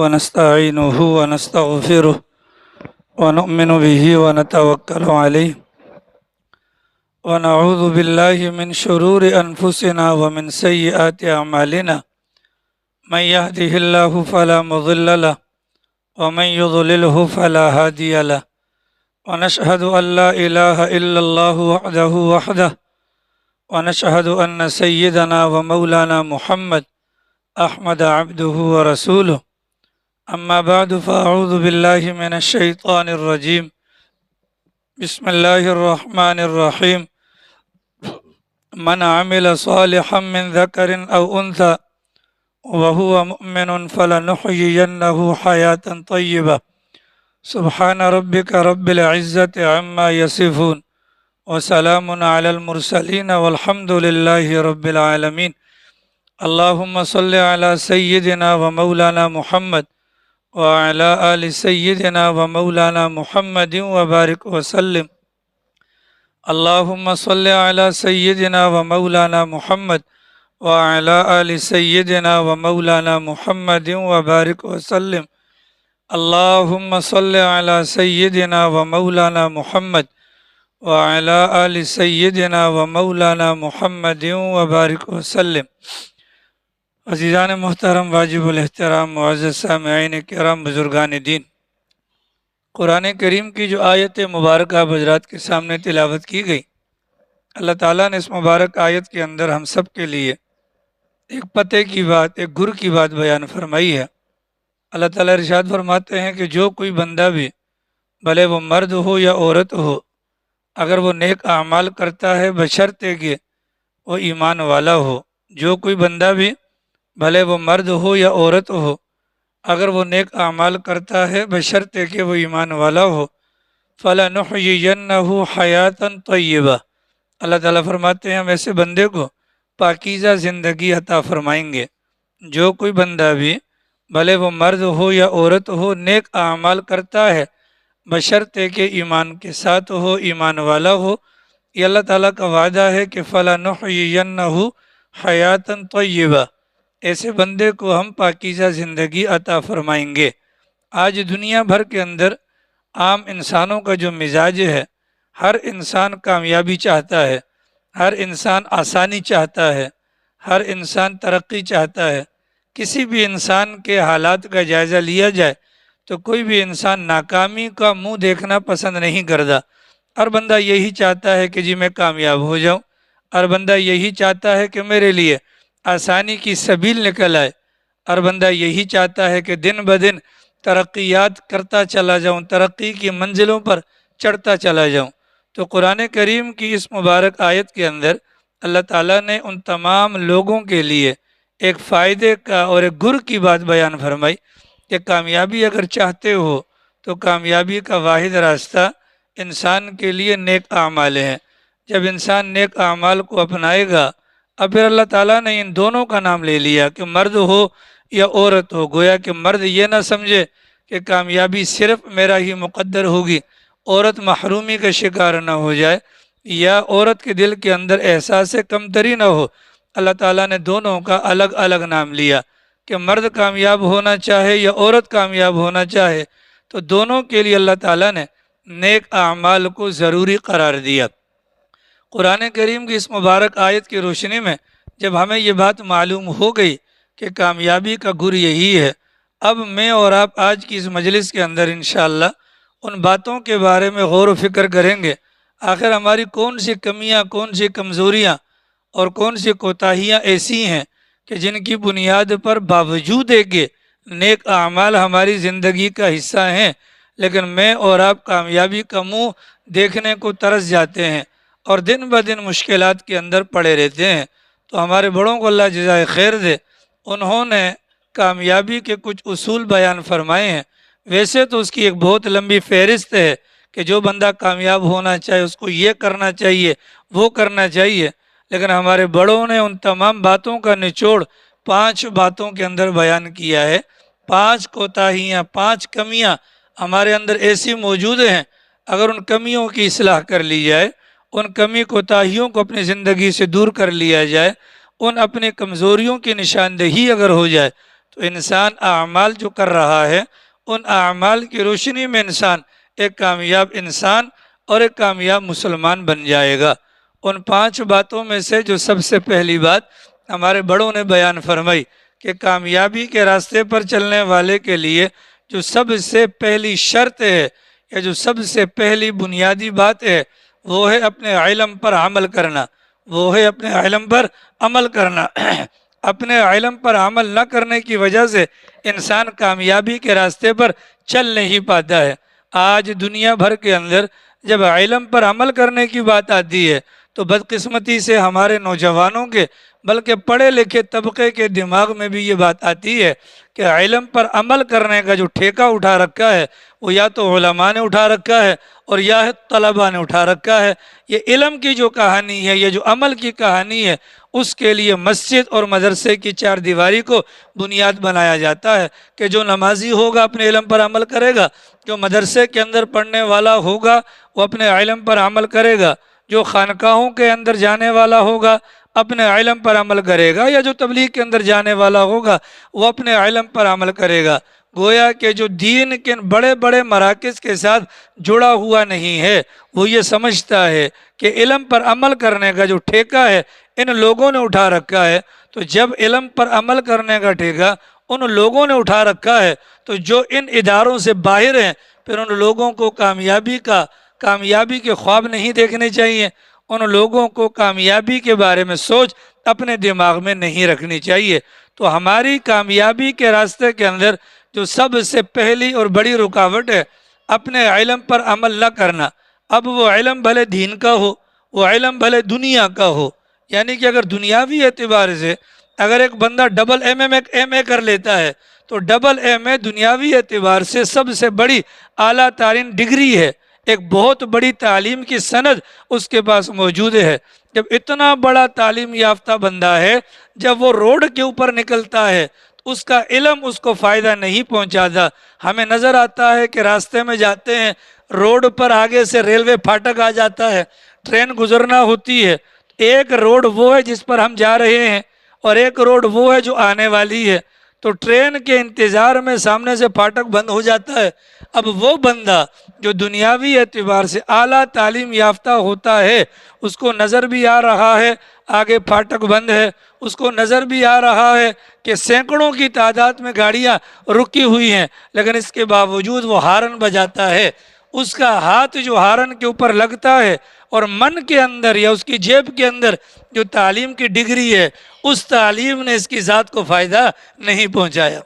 ونستعينه ونستغفره ونؤمن به ونتوكل عليه ونعوذ بالله من شرور أنفسنا ومن سيئات أعمالنا من يهده الله فلا مضل له ومن يضلله فلا هادي له ونشهد أن لا إله إلا الله وحده ونشهد أن سيدنا ومولانا محمد أحمد عبده ورسوله أما بعد فأعوذ بالله من الشيطان الرجيم بسم الله الرحمن الرحيم من عمل صالحا من ذكر أو أنثى وهو مؤمن فلنحيينه حياة طيبة سبحان ربك رب العزة عما يصفون وسلام على المرسلين والحمد لله رب العالمين اللهم صل على سيدنا ومولانا محمد وعلى آل سيدنا ومولانا محمد وبارك وسلم اللهم صل على سيدنا ومولانا محمد وعلى آل سيدنا ومولانا محمد وبارك وسلم اللهم صل على سيدنا ومولانا محمد وعلى آل سيدنا ومولانا محمد وبارك وسلم عزیزان محترم، واجب الاحترام معزز سامعین کرام، بزرگان دین، قرآن کریم کی جو آیت مبارکہ حضرات کے سامنے تلاوت کی گئی، اللہ تعالیٰ نے اس مبارک آیت کے اندر ہم سب کے لیے ایک پتے کی بات، ایک گر کی بات بیان فرمائی ہے۔ اللہ تعالیٰ ارشاد فرماتے ہیں کہ جو کوئی بندہ بھی، بھلے وہ مرد ہو یا عورت ہو، اگر وہ نیک اعمال کرتا ہے بشرطے کہ وہ ایمان والا ہو، جو کوئی بندہ بھی، بھلے وہ مرد ہو یا عورت ہو، اگر وہ نیک اعمال کرتا ہے بشرطے کہ وہ ایمان والا ہو، فَلَنُحْيِيَنَّهُ حَيَاةً طَيِّبَةً، اللہ تعالیٰ فرماتے ہیں ہم ایسے بندے کو پاکیزہ زندگی عطا فرمائیں گے۔ جو کوئی بندہ بھی، بھلے وہ مرد ہو یا عورت ہو، نیک اعمال کرتا ہے بشرطے کہ ایمان کے ساتھ ہو، ایمان والا ہو، یہ اللہ تعالیٰ کا وعدہ ہے کہ فَلَنُحْيِيَنَّهُ حَيَاةً طَيِّبَةً، ایسے بندے کو ہم پاکیزہ زندگی عطا فرمائیں گے۔ آج دنیا بھر کے اندر عام انسانوں کا جو مزاج ہے، ہر انسان کامیابی چاہتا ہے، ہر انسان آسانی چاہتا ہے، ہر انسان ترقی چاہتا ہے۔ کسی بھی انسان کے حالات کا جائزہ لیا جائے تو کوئی بھی انسان ناکامی کا منہ دیکھنا پسند نہیں کرتا۔ ہر بندہ یہی چاہتا ہے کہ جی میں کامیاب ہو جاؤں، ہر بندہ یہی چاہتا ہے کہ میرے لیے آسانی کی سبیل نکل آئے، ہر بندہ یہی چاہتا ہے کہ دن بدن ترقیات کرتا چلا جاؤں، ترقی کی منزلوں پر چڑھتا چلا جاؤں۔ تو قرآن کریم کی اس مبارک آیت کے اندر اللہ تعالیٰ نے ان تمام لوگوں کے لیے ایک فائدے کا اور ایک گر کی بات بیان فرمائی کہ کامیابی اگر چاہتے ہو تو کامیابی کا واحد راستہ انسان کے لیے نیک اعمال ہیں۔ جب انسان نیک اعمال کو اپنائے گا، اب پھر اللہ تعالیٰ نے ان دونوں کا نام لے لیا کہ مرد ہو یا عورت ہو، گویا کہ مرد یہ نہ سمجھے کہ کامیابی صرف میرا ہی مقدر ہوگی، عورت محرومی کا شکار نہ ہو جائے، یا عورت کے دل کے اندر احساس کمتری نہ ہو۔ اللہ تعالیٰ نے دونوں کا الگ الگ نام لیا کہ مرد کامیاب ہونا چاہے یا عورت کامیاب ہونا چاہے تو دونوں کے لیے اللہ تعالیٰ نے نیک اعمال کو ضروری قرار دیا۔ قرآن کریم کی اس مبارک آیت کی روشنی میں جب ہمیں یہ بات معلوم ہو گئی کہ کامیابی کا گر یہی ہے، اب میں اور آپ آج کی اس مجلس کے اندر انشاءاللہ ان باتوں کے بارے میں غور و فکر کریں گے۔ آخر ہماری کون سی کمیاں، کون سی کمزوریاں اور کون سی کوتاہیاں ایسی ہیں کہ جن کی بنیاد پر باوجود ہے کہ نیک اعمال ہماری زندگی کا حصہ ہیں، لیکن میں اور آپ کامیابی کا منہ دیکھنے کو ترس جاتے ہیں اور دن بدن مشکلات کے اندر پڑے رہتے ہیں۔ تو ہمارے بڑوں کو اللہ جزائے خیر دے، انہوں نے کامیابی کے کچھ اصول بیان فرمائے ہیں۔ ویسے تو اس کی ایک بہت لمبی فہرست ہے کہ جو بندہ کامیاب ہونا چاہے اس کو یہ کرنا چاہیے، وہ کرنا چاہیے، لیکن ہمارے بڑوں نے ان تمام باتوں کا نچوڑ 5 باتوں کے اندر بیان کیا ہے۔ 5 کوتاہیاں، 5 کمیاں ہمارے اندر ایسی موجود ہیں، اگر ان کمیوں کی اصلاح کر لی جائے، ان کمی کوتاہیوں کو اپنی زندگی سے دور کر لیا جائے، ان اپنی کمزوریوں کی نشاندہی اگر ہو جائے تو تو انسان اعمال جو کر رہا ہے ان اعمال کی روشنی میں انسان ایک کامیاب انسان اور ایک کامیاب مسلمان بن جائے گا۔ ان 5 باتوں میں سے جو سب سے پہلی بات ہمارے بڑوں نے بیان فرمائی کہ کامیابی کے راستے پر چلنے والے کے لیے جو سب سے پہلی شرط ہے یا جو سب سے پہلی بنیادی بات ہے وہ ہے اپنے علم پر عمل کرنا، وہ ہے اپنے علم پر عمل کرنا۔ اپنے علم پر عمل نہ کرنے کی وجہ سے انسان کامیابی کے راستے پر چل نہیں پاتا ہے۔ آج دنیا بھر کے اندر جب علم پر عمل کرنے کی بات آتی ہے تو بدقسمتی سے ہمارے نوجوانوں کے بلکہ پڑھے لکھے طبقے کے دماغ میں بھی یہ بات آتی ہے کہ علم پر عمل کرنے کا جو ٹھیکہ اٹھا رکھا ہے وہ یا تو علماء نے اٹھا رکھا ہے اور یا طلباء نے اٹھا رکھا ہے۔ یہ علم کی جو کہانی ہے، یہ جو عمل کی کہانی ہے، اس کے لیے مسجد اور مدرسے کی 4 دیواری کو بنیاد بنایا جاتا ہے کہ جو نمازی ہوگا اپنے علم پر عمل کرے گا، جو مدرسے کے اندر پڑھنے والا ہوگا وہ اپنے علم پر عمل کرے گا، جو خانقاہوں کے اندر جانے والا ہوگا اپنے علم پر عمل کرے گا، یا جو تبلیغ کے اندر جانے والا ہوگا وہ اپنے علم پر عمل کرے گا۔ گویا کہ جو دین کے بڑے بڑے مراکز کے ساتھ جڑا ہوا نہیں ہے وہ یہ سمجھتا ہے کہ علم پر عمل کرنے کا جو ٹھیکہ ہے ان لوگوں نے اٹھا رکھا ہے۔ تو جب علم پر عمل کرنے کا ٹھیکہ ان لوگوں نے اٹھا رکھا ہے تو جو ان اداروں سے باہر ہیں پھر ان لوگوں کو کامیابی کے خواب نہیں دیکھنے چاہیے، ان لوگوں کو کامیابی کے بارے میں سوچ اپنے دماغ میں نہیں رکھنی چاہیے۔ تو ہماری کامیابی کے راستے کے اندر جو سب سے پہلی اور بڑی رکاوٹ ہے اپنے علم پر عمل نہ کرنا۔ اب وہ علم بھلے دین کا ہو، وہ علم بھلے دنیا کا ہو، یعنی کہ اگر دنیاوی اعتبار سے اگر ایک بندہ ڈبل ایم اے کر لیتا ہے تو ڈبل ایم اے دنیاوی اعتبار سے سب سے بڑی اعلیٰ ترین ڈگری ہے، ایک بہت بڑی تعلیم کی سند اس کے پاس موجود ہے۔ جب اتنا بڑا تعلیم یافتہ بندہ ہے جب وہ روڈ کے اوپر نکلتا ہے تو اس کا علم اس کو فائدہ نہیں پہنچاتا۔ ہمیں نظر آتا ہے کہ راستے میں جاتے ہیں، روڈ پر آگے سے ریلوے پھاٹک آ جاتا ہے، ٹرین گزرنا ہوتی ہے، ایک روڈ وہ ہے جس پر ہم جا رہے ہیں اور ایک روڈ وہ ہے جو آنے والی ہے، تو ٹرین کے انتظار میں سامنے سے پھاٹک بند ہو جاتا ہے۔ اب وہ بندہ جو دنیاوی اعتبار سے اعلیٰ تعلیم یافتہ ہوتا ہے اس کو نظر بھی آ رہا ہے آگے پھاٹک بند ہے، اس کو نظر بھی آ رہا ہے کہ سینکڑوں کی تعداد میں گاڑیاں رکی ہوئی ہیں، لیکن اس کے باوجود وہ ہارن بجاتا ہے۔ اس کا ہاتھ جو ہارن کے اوپر لگتا ہے اور من کے اندر یا اس کی جیب کے اندر جو تعلیم کی ڈگری ہے اس تعلیم نے اس کی ذات کو فائدہ نہیں پہنچایا۔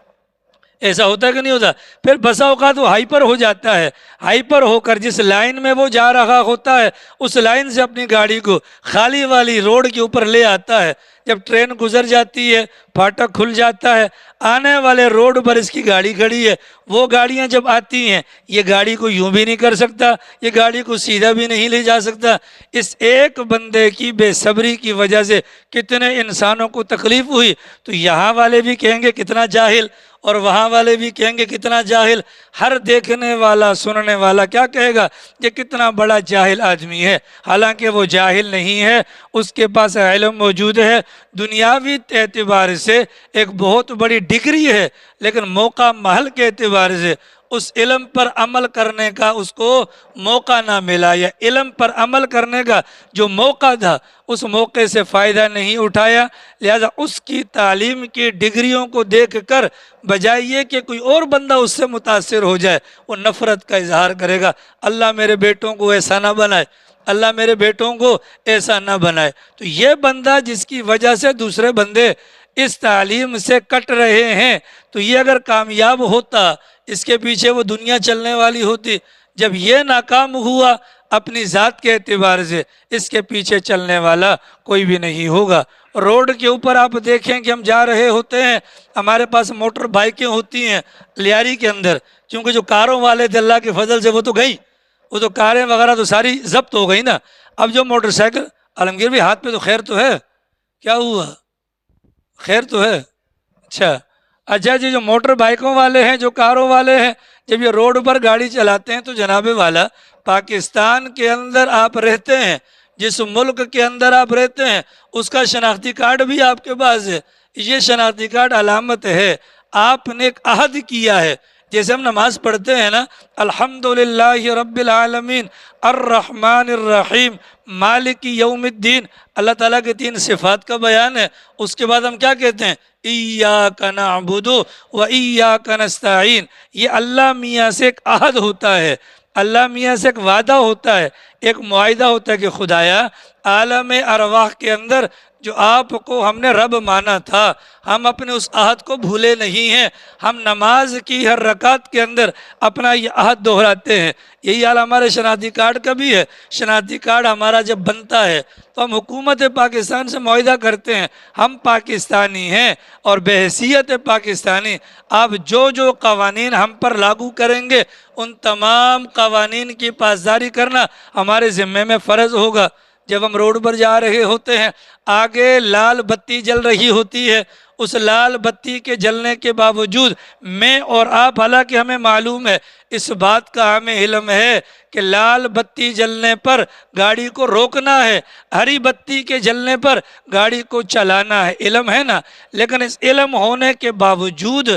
ایسا ہوتا ہے کہ نہیں ہوتا؟ پھر بسا اوقات وہ ہائپر ہو جاتا ہے، ہائپر ہو کر جس لائن میں وہ جا رہا ہوتا ہے اس لائن سے اپنی گاڑی کو خالی والی روڈ کے اوپر لے آتا ہے۔ جب ٹرین گزر جاتی ہے، پھاٹک کھل جاتا ہے، آنے والے روڈ پر اس کی گاڑی کھڑی ہے، وہ گاڑیاں جب آتی ہیں یہ گاڑی کو یوں بھی نہیں کر سکتا، یہ گاڑی کو سیدھا بھی نہیں لے جا سکتا۔ اس ایک بندے کی بے صبری کی وجہ سے کتنے انسانوں کو تکلیف ہوئی، تو یہاں والے بھی کہیں گے کتنا جاہل اور وہاں والے بھی کہیں گے کتنا جاہل۔ ہر دیکھنے والا سننے والا کیا کہے گا؟ یہ کتنا بڑا جاہل آدمی ہے، حالانکہ وہ جاہل نہیں ہے، اس کے پاس علم موجود ہے، دنیاوی اعتبار سے ایک بہت بڑی ڈگری ہے، لیکن موقع محل کے اعتبار سے اس علم پر عمل کرنے کا اس کو موقع نہ ملا، یا علم پر عمل کرنے کا جو موقع تھا اس موقع سے فائدہ نہیں اٹھایا۔ لہذا اس کی تعلیم کی ڈگریوں کو دیکھ کر بجائے یہ کہ کوئی اور بندہ اس سے متاثر ہو جائے وہ نفرت کا اظہار کرے گا، اللہ میرے بیٹوں کو ایسا نہ بنائے، اللہ میرے بیٹوں کو ایسا نہ بنائے۔ تو یہ بندہ جس کی وجہ سے دوسرے بندے اس تعلیم سے کٹ رہے ہیں، تو یہ اگر کامیاب ہوتا اس کے پیچھے وہ دنیا چلنے والی ہوتی۔ جب یہ ناکام ہوا اپنی ذات کے اعتبار سے اس کے پیچھے چلنے والا کوئی بھی نہیں ہوگا۔ روڈ کے اوپر آپ دیکھیں کہ ہم جا رہے ہوتے ہیں، ہمارے پاس موٹر بائکیں ہوتی ہیں لیاری کے اندر، کیونکہ جو کاروں والے تھے اللہ کے فضل سے وہ تو گئیں، وہ تو کاریں وغیرہ تو ساری ضبط ہو گئی نا۔ اب جو موٹر سائیکل، عالمگیر بھی ہاتھ پہ تو خیر تو ہے، کیا ہوا؟ خیر تو ہے؟ اچھا جی، جو موٹر بائکوں والے ہیں، جو کاروں والے ہیں، جب یہ روڈ پر گاڑی چلاتے ہیں تو جناب والا پاکستان کے اندر آپ رہتے ہیں، جس ملک کے اندر آپ رہتے ہیں اس کا شناختی کارڈ بھی آپ کے پاس ہے، یہ شناختی کارڈ علامت ہے آپ نے ایک عہد کیا ہے، جیسے ہم نماز پڑھتے ہیں نا، الحمدللہ رب العالمین الرحمن الرحیم مالک یوم الدین، اللہ تعالیٰ کے 3 صفات کا بیان ہے۔ اس کے بعد ہم کیا کہتے ہیں؟ ایاک نعبد و ایاک نستعین۔ یہ اللہ میاں سے ایک عہد ہوتا ہے، اللہ میاں سے ایک وعدہ ہوتا ہے، ایک معاہدہ ہوتا ہے کہ خدایا عالم ارواح کے اندر جو آپ کو ہم نے رب مانا تھا، ہم اپنے اس عہد کو بھولے نہیں ہیں، ہم نماز کی ہر رکعت کے اندر اپنا یہ عہد دہراتے ہیں۔ یہی حال ہمارے شناختی کارڈ کا بھی ہے۔ شناختی کارڈ ہمارا جب بنتا ہے تو ہم حکومت پاکستان سے معاہدہ کرتے ہیں، ہم پاکستانی ہیں اور بحیثیت پاکستانی آپ جو جو قوانین ہم پر لاگو کریں گے ان تمام قوانین کی پاسداری کرنا ہمارے ذمے میں فرض ہوگا۔ جب ہم روڈ پر جا رہے ہوتے ہیں، آگے لال بتی جل رہی ہوتی ہے، اس لال بتی کے جلنے کے باوجود میں اور آپ، حالانکہ ہمیں معلوم ہے، اس بات کا ہمیں علم ہے کہ لال بتی جلنے پر گاڑی کو روکنا ہے، ہری بتی کے جلنے پر گاڑی کو چلانا ہے، علم ہے نا، لیکن اس علم ہونے کے باوجود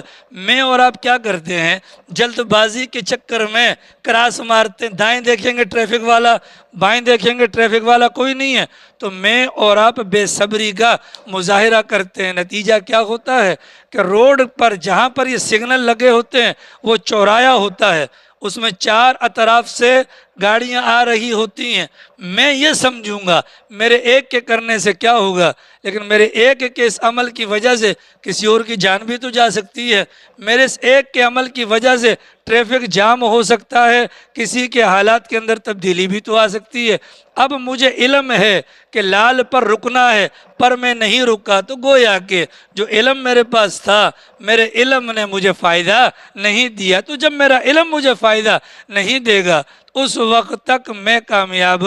میں اور آپ کیا کرتے ہیں؟ جلد بازی کے چکر میں کراس مارتے ہیں، دائیں دیکھیں گے ٹریفک والا، بائیں دیکھیں گے ٹریفک والا کوئی نہیں ہے، تو میں اور آپ بے صبری کا مظاہرہ کرتے ہیں۔ نتیجہ کیا ہوتا ہے کہ روڈ پر جہاں پر یہ سگنل لگے ہوتے ہیں وہ چورایا ہوتا ہے، اس میں 4 اطراف سے گاڑیاں آ رہی ہوتی ہیں، میں یہ سمجھوں گا میرے ایک کے کرنے سے کیا ہوگا، لیکن میرے ایک کے اس عمل کی وجہ سے کسی اور کی جان بھی تو جا سکتی ہے، میرے اس ایک کے عمل کی وجہ سے ٹریفک جام ہو سکتا ہے، کسی کے حالات کے اندر تبدیلی بھی تو آ سکتی ہے۔ اب مجھے علم ہے کہ لال پر رکنا ہے پر میں نہیں رکا، تو گویا کہ جو علم میرے پاس تھا میرے علم نے مجھے فائدہ نہیں دیا، تو جب میرا علم مجھے فائدہ نہیں دے گا اس وقت تک میں کامیاب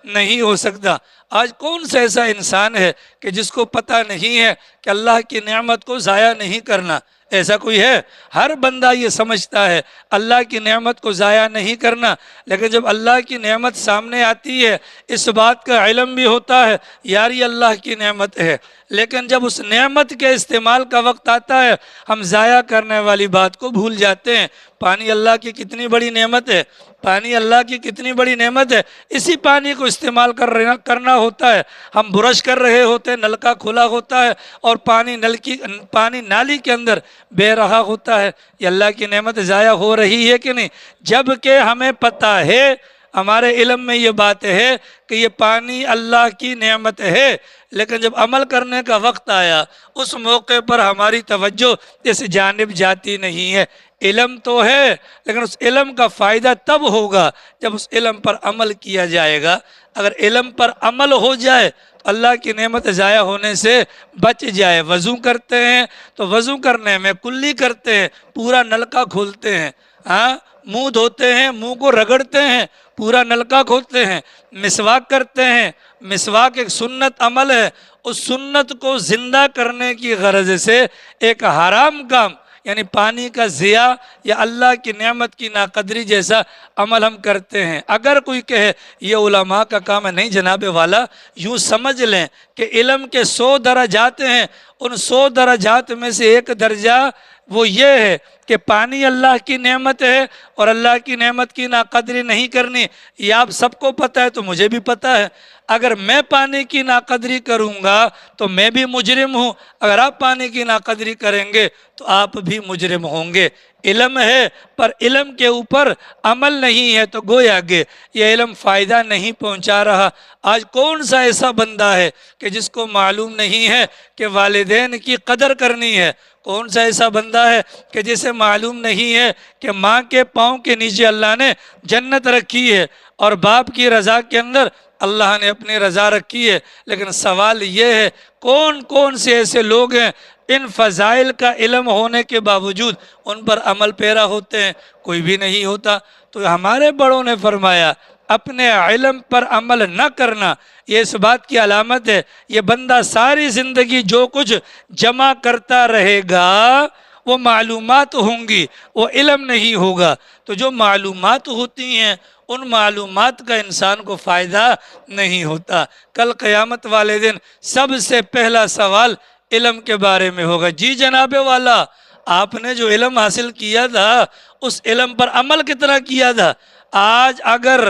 نہیں ہو سکتا۔ آج کون سا ایسا انسان ہے کہ جس کو پتہ نہیں ہے کہ اللہ کی نعمت کو ضائع نہیں کرنا؟ ایسا کوئی ہے؟ ہر بندہ یہ سمجھتا ہے اللہ کی نعمت کو ضائع نہیں کرنا، لیکن جب اللہ کی نعمت سامنے آتی ہے اس بات کا علم بھی ہوتا ہے یار یہ اللہ کی نعمت ہے، لیکن جب اس نعمت کے استعمال کا وقت آتا ہے ہم ضائع کرنے والی بات کو بھول جاتے ہیں۔ پانی اللہ کی کتنی بڑی نعمت ہے، پانی اللہ کی کتنی بڑی نعمت ہے، اسی پانی کو استعمال کرنا ہوتا ہے۔ ہم برش کر رہے ہوتے ہیں، نل کا کھلا ہوتا ہے اور پانی نالی کے اندر بہہ رہا ہوتا ہے، یہ اللہ کی نعمت ضائع ہو رہی ہے کہ نہیں؟ جبکہ ہمیں پتہ ہے، ہمارے علم میں یہ بات ہے کہ یہ پانی اللہ کی نعمت ہے، لیکن جب عمل کرنے کا وقت آیا اس موقع پر ہماری توجہ اس جانب جاتی نہیں ہے۔ علم تو ہے لیکن اس علم کا فائدہ تب ہوگا جب اس علم پر عمل کیا جائے گا۔ اگر علم پر عمل ہو جائے تو اللہ کی نعمت ضائع ہونے سے بچ جائے۔ وضو کرتے ہیں تو وضو کرنے میں کلی کرتے ہیں، پورا نلکا کھولتے ہیں، منہ دھوتے ہیں، منہ کو رگڑتے ہیں، پورا نلکا کھولتے ہیں، مسواک کرتے ہیں، مسواک ایک سنت عمل ہے، اس سنت کو زندہ کرنے کی غرض سے ایک حرام کام یعنی پانی کا ضیاع یا اللہ کی نعمت کی ناقدری جیسا عمل ہم کرتے ہیں۔ اگر کوئی کہے یہ علماء کا کام ہے، نہیں جناب والا، یوں سمجھ لیں کہ علم کے 100 درجات ہیں، ان 100 درجات میں سے ایک درجہ وہ یہ ہے کہ پانی اللہ کی نعمت ہے اور اللہ کی نعمت کی ناقدری نہیں کرنی۔ یہ آپ سب کو پتہ ہے تو مجھے بھی پتہ ہے۔ اگر میں پانی کی ناقدری کروں گا تو میں بھی مجرم ہوں، اگر آپ پانی کی ناقدری کریں گے تو آپ بھی مجرم ہوں گے۔ علم ہے پر علم کے اوپر عمل نہیں ہے تو گویا کہ یہ علم فائدہ نہیں پہنچا رہا۔ آج کون سا ایسا بندہ ہے کہ جس کو معلوم نہیں ہے کہ والدین کی قدر کرنی ہے؟ کون سا ایسا بندہ ہے کہ جسے معلوم نہیں ہے کہ ماں کے پاؤں کے نیچے اللہ نے جنت رکھی ہے اور باپ کی رضا کے اندر اللہ نے اپنی رضا رکھی ہے؟ لیکن سوال یہ ہے کون کون سے ایسے لوگ ہیں ان فضائل کا علم ہونے کے باوجود ان پر عمل پیرا ہوتے ہیں؟ کوئی بھی نہیں ہوتا۔ تو ہمارے بڑوں نے فرمایا اپنے علم پر عمل نہ کرنا یہ اس بات کی علامت ہے یہ بندہ ساری زندگی جو کچھ جمع کرتا رہے گا وہ معلومات ہوں گی، وہ علم نہیں ہوگا۔ تو جو معلومات ہوتی ہیں ان معلومات کا انسان کو فائدہ نہیں ہوتا۔ کل قیامت والے دن سب سے پہلا سوال علم کے بارے میں ہوگا۔ جی جناب والا، آپ نے جو علم حاصل کیا تھا اس علم پر عمل کتنا کیا تھا؟ آج اگر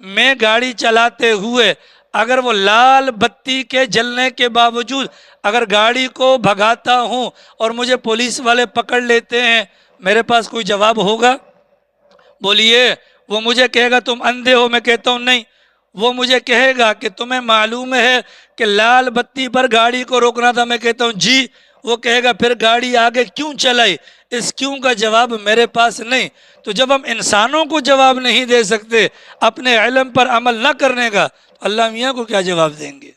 میں گاڑی چلاتے ہوئے اگر وہ لال بتی کے جلنے کے باوجود اگر گاڑی کو بھگاتا ہوں اور مجھے پولیس والے پکڑ لیتے ہیں، میرے پاس کوئی جواب ہوگا؟ بولیے۔ وہ مجھے کہے گا تم اندھے ہو، میں کہتا ہوں نہیں۔ وہ مجھے کہے گا کہ تمہیں معلوم ہے کہ لال بتی پر گاڑی کو روکنا تھا، میں کہتا ہوں جی۔ وہ کہے گا پھر گاڑی آگے کیوں چلائی؟ اس کیوں کا جواب میرے پاس نہیں۔ تو جب ہم انسانوں کو جواب نہیں دے سکتے اپنے علم پر عمل نہ کرنے کا، تو اللہ میاں کو کیا جواب دیں گے؟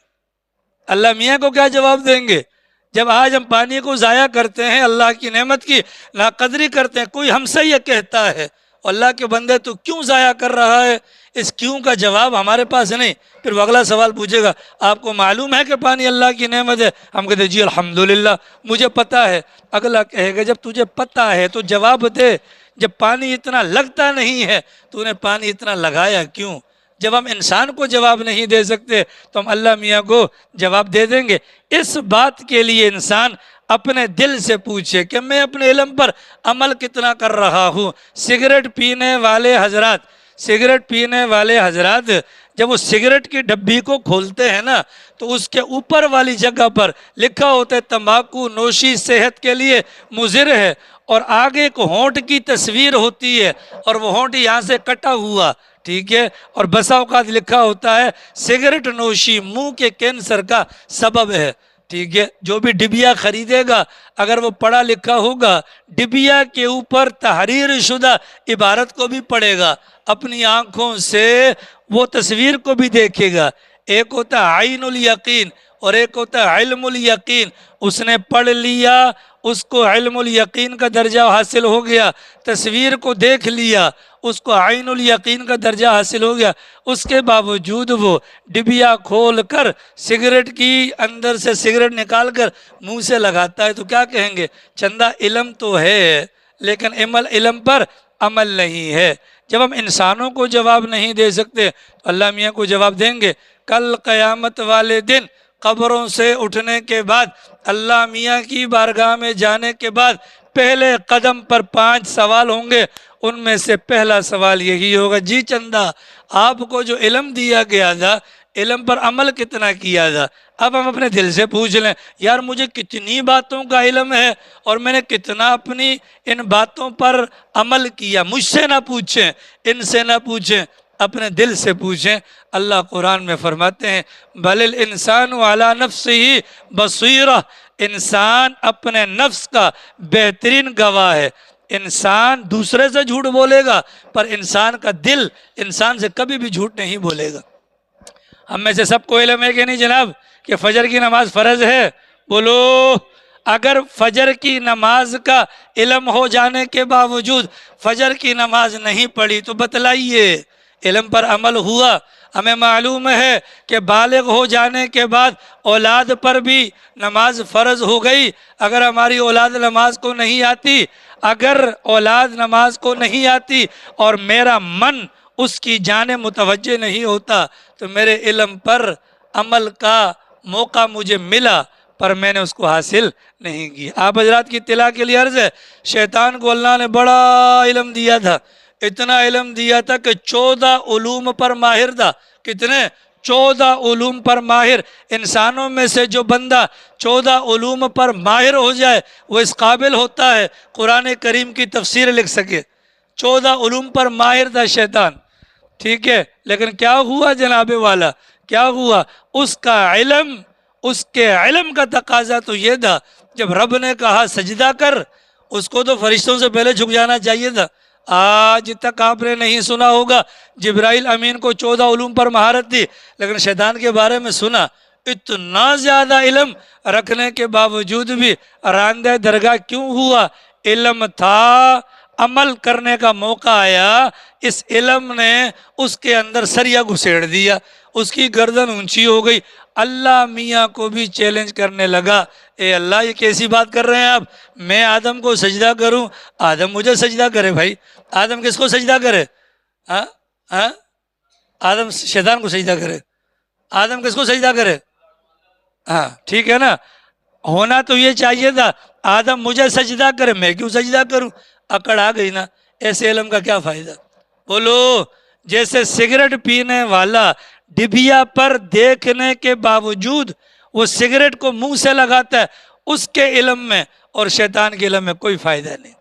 اللہ میاں کو کیا جواب دیں گے؟ جب آج ہم پانی کو ضائع کرتے ہیں، اللہ کی نعمت کی ناقدری کرتے ہیں، کوئی ہم سے یہ کہتا ہے اللہ کے بندے تو کیوں ضائع کر رہا ہے، اس کیوں کا جواب ہمارے پاس نہیں۔ پھر وہ اگلا سوال پوچھے گا آپ کو معلوم ہے کہ پانی اللہ کی نعمت ہے؟ ہم کہتے ہیں جی الحمدللہ مجھے پتہ ہے۔ اگلا کہے گا جب تجھے پتہ ہے تو جواب دے، جب پانی اتنا لگتا نہیں ہے تو نے پانی اتنا لگایا کیوں؟ جب ہم انسان کو جواب نہیں دے سکتے تو ہم اللہ میاں کو جواب دے دیں گے۔ اس بات کے لیے انسان اپنے دل سے پوچھے کہ میں اپنے علم پر عمل کتنا کر رہا ہوں۔ سگریٹ پینے والے حضرات جب وہ سگریٹ کی ڈبی کو کھولتے ہیں نا تو اس کے اوپر والی جگہ پر لکھا ہوتا ہے تمباکو نوشی صحت کے لیے مضر ہے، اور آگے ایک ہونٹ کی تصویر ہوتی ہے اور وہ ہونٹ یہاں سے کٹا ہوا، ٹھیک ہے، اور بسا اوقات لکھا ہوتا ہے سگریٹ نوشی منہ کے کینسر کا سبب ہے، ٹھیک ہے۔ جو بھی ڈبیا خریدے گا اگر وہ پڑھا لکھا ہوگا ڈبیا کے اوپر تحریر شدہ عبارت کو بھی پڑھے گا، اپنی آنکھوں سے وہ تصویر کو بھی دیکھے گا۔ ایک ہوتا ہے عین الیقین اور ایک ہوتا ہے علم الیقین۔ اس نے پڑھ لیا، اس کو علم الیقین کا درجہ حاصل ہو گیا، تصویر کو دیکھ لیا، اس کو عین الیقین کا درجہ حاصل ہو گیا، اس کے باوجود وہ ڈبیا کھول کر سگریٹ کی اندر سے سگریٹ نکال کر منہ سے لگاتا ہے، تو کیا کہیں گے؟ چندہ علم تو ہے لیکن علم پر عمل نہیں ہے۔ جب ہم انسانوں کو جواب نہیں دے سکتے تو اللہ میاں کو جواب دیں گے۔ کل قیامت والے دن قبروں سے اٹھنے کے بعد اللہ میاں کی بارگاہ میں جانے کے بعد پہلے قدم پر 5 سوال ہوں گے۔ ان میں سے پہلا سوال یہی ہوگا جی چندہ آپ کو جو علم دیا گیا تھا علم پر عمل کتنا کیا تھا؟ اب ہم اپنے دل سے پوچھ لیں یار مجھے کتنی باتوں کا علم ہے اور میں نے کتنا اپنی ان باتوں پر عمل کیا؟ مجھ سے نہ پوچھیں، ان سے نہ پوچھیں، اپنے دل سے پوچھیں۔ اللہ قرآن میں فرماتے ہیں بل الانسان علی نفسہ بصیرہ، انسان اپنے نفس کا بہترین گواہ ہے۔ انسان دوسرے سے جھوٹ بولے گا پر انسان کا دل انسان سے کبھی بھی جھوٹ نہیں بولے گا۔ ہم میں سے سب کو علم ہے کہ نہیں جناب کہ فجر کی نماز فرض ہے؟ بولو۔ اگر فجر کی نماز کا علم ہو جانے کے باوجود فجر کی نماز نہیں پڑھی تو بتلائیے علم پر عمل ہوا؟ ہمیں معلوم ہے کہ بالغ ہو جانے کے بعد اولاد پر بھی نماز فرض ہو گئی۔ اگر ہماری اولاد نماز کو نہیں آتی، اگر اولاد نماز کو نہیں آتی اور میرا من اس کی جانب متوجہ نہیں ہوتا تو میرے علم پر عمل کا موقع مجھے ملا پر میں نے اس کو حاصل نہیں کیا۔ آپ حضرات کی اطلاع کے لیے عرض ہے شیطان کو اللہ نے بڑا علم دیا تھا، اتنا علم دیا تھا کہ 14 علوم پر ماہر تھا۔ کتنے؟ 14 علوم پر ماہر۔ انسانوں میں سے جو بندہ 14 علوم پر ماہر ہو جائے وہ اس قابل ہوتا ہے قرآن کریم کی تفسیر لکھ سکے۔ 14 علوم پر ماہر تھا شیطان، ٹھیک ہے، لیکن کیا ہوا جناب والا؟ کیا ہوا؟ اس کے علم کا تقاضا تو یہ تھا جب رب نے کہا سجدہ کر، اس کو تو فرشتوں سے پہلے جھک جانا چاہیے تھا۔ آج تک آپ نے نہیں سنا ہوگا جبرائیل امین کو 14 علوم پر مہارت تھی، لیکن شیطان کے بارے میں سنا۔ اتنا زیادہ علم رکھنے کے باوجود بھی راندہ درگاہ کیوں ہوا؟ علم تھا، عمل کرنے کا موقع آیا، اس علم نے اس کے اندر سریا گھسیڑ دیا، اس کی گردن اونچی ہو گئی۔ اللہ میاں کو بھی چیلنج کرنے لگا، اے اللہ یہ کیسی بات کر رہے ہیں آپ؟ میں آدم کو سجدہ کروں؟ آدم مجھے سجدہ کرے بھائی۔ آدم کس کو سجدہ کرے؟ آدم شیطان کو سجدہ کرے؟ آدم کس کو سجدہ کرے؟ ہاں ٹھیک ہے نا، ہونا تو یہ چاہیے تھا آدم مجھے سجدہ کرے، میں کیوں سجدہ کروں؟ اکڑ آ گئی نا، ایسے علم کا کیا فائدہ؟ بولو، جیسے سگریٹ پینے والا ڈبیا پر دیکھنے کے باوجود وہ سگریٹ کو منہ سے لگاتا ہے، اس کے علم میں اور شیطان کے علم میں کوئی فائدہ نہیں۔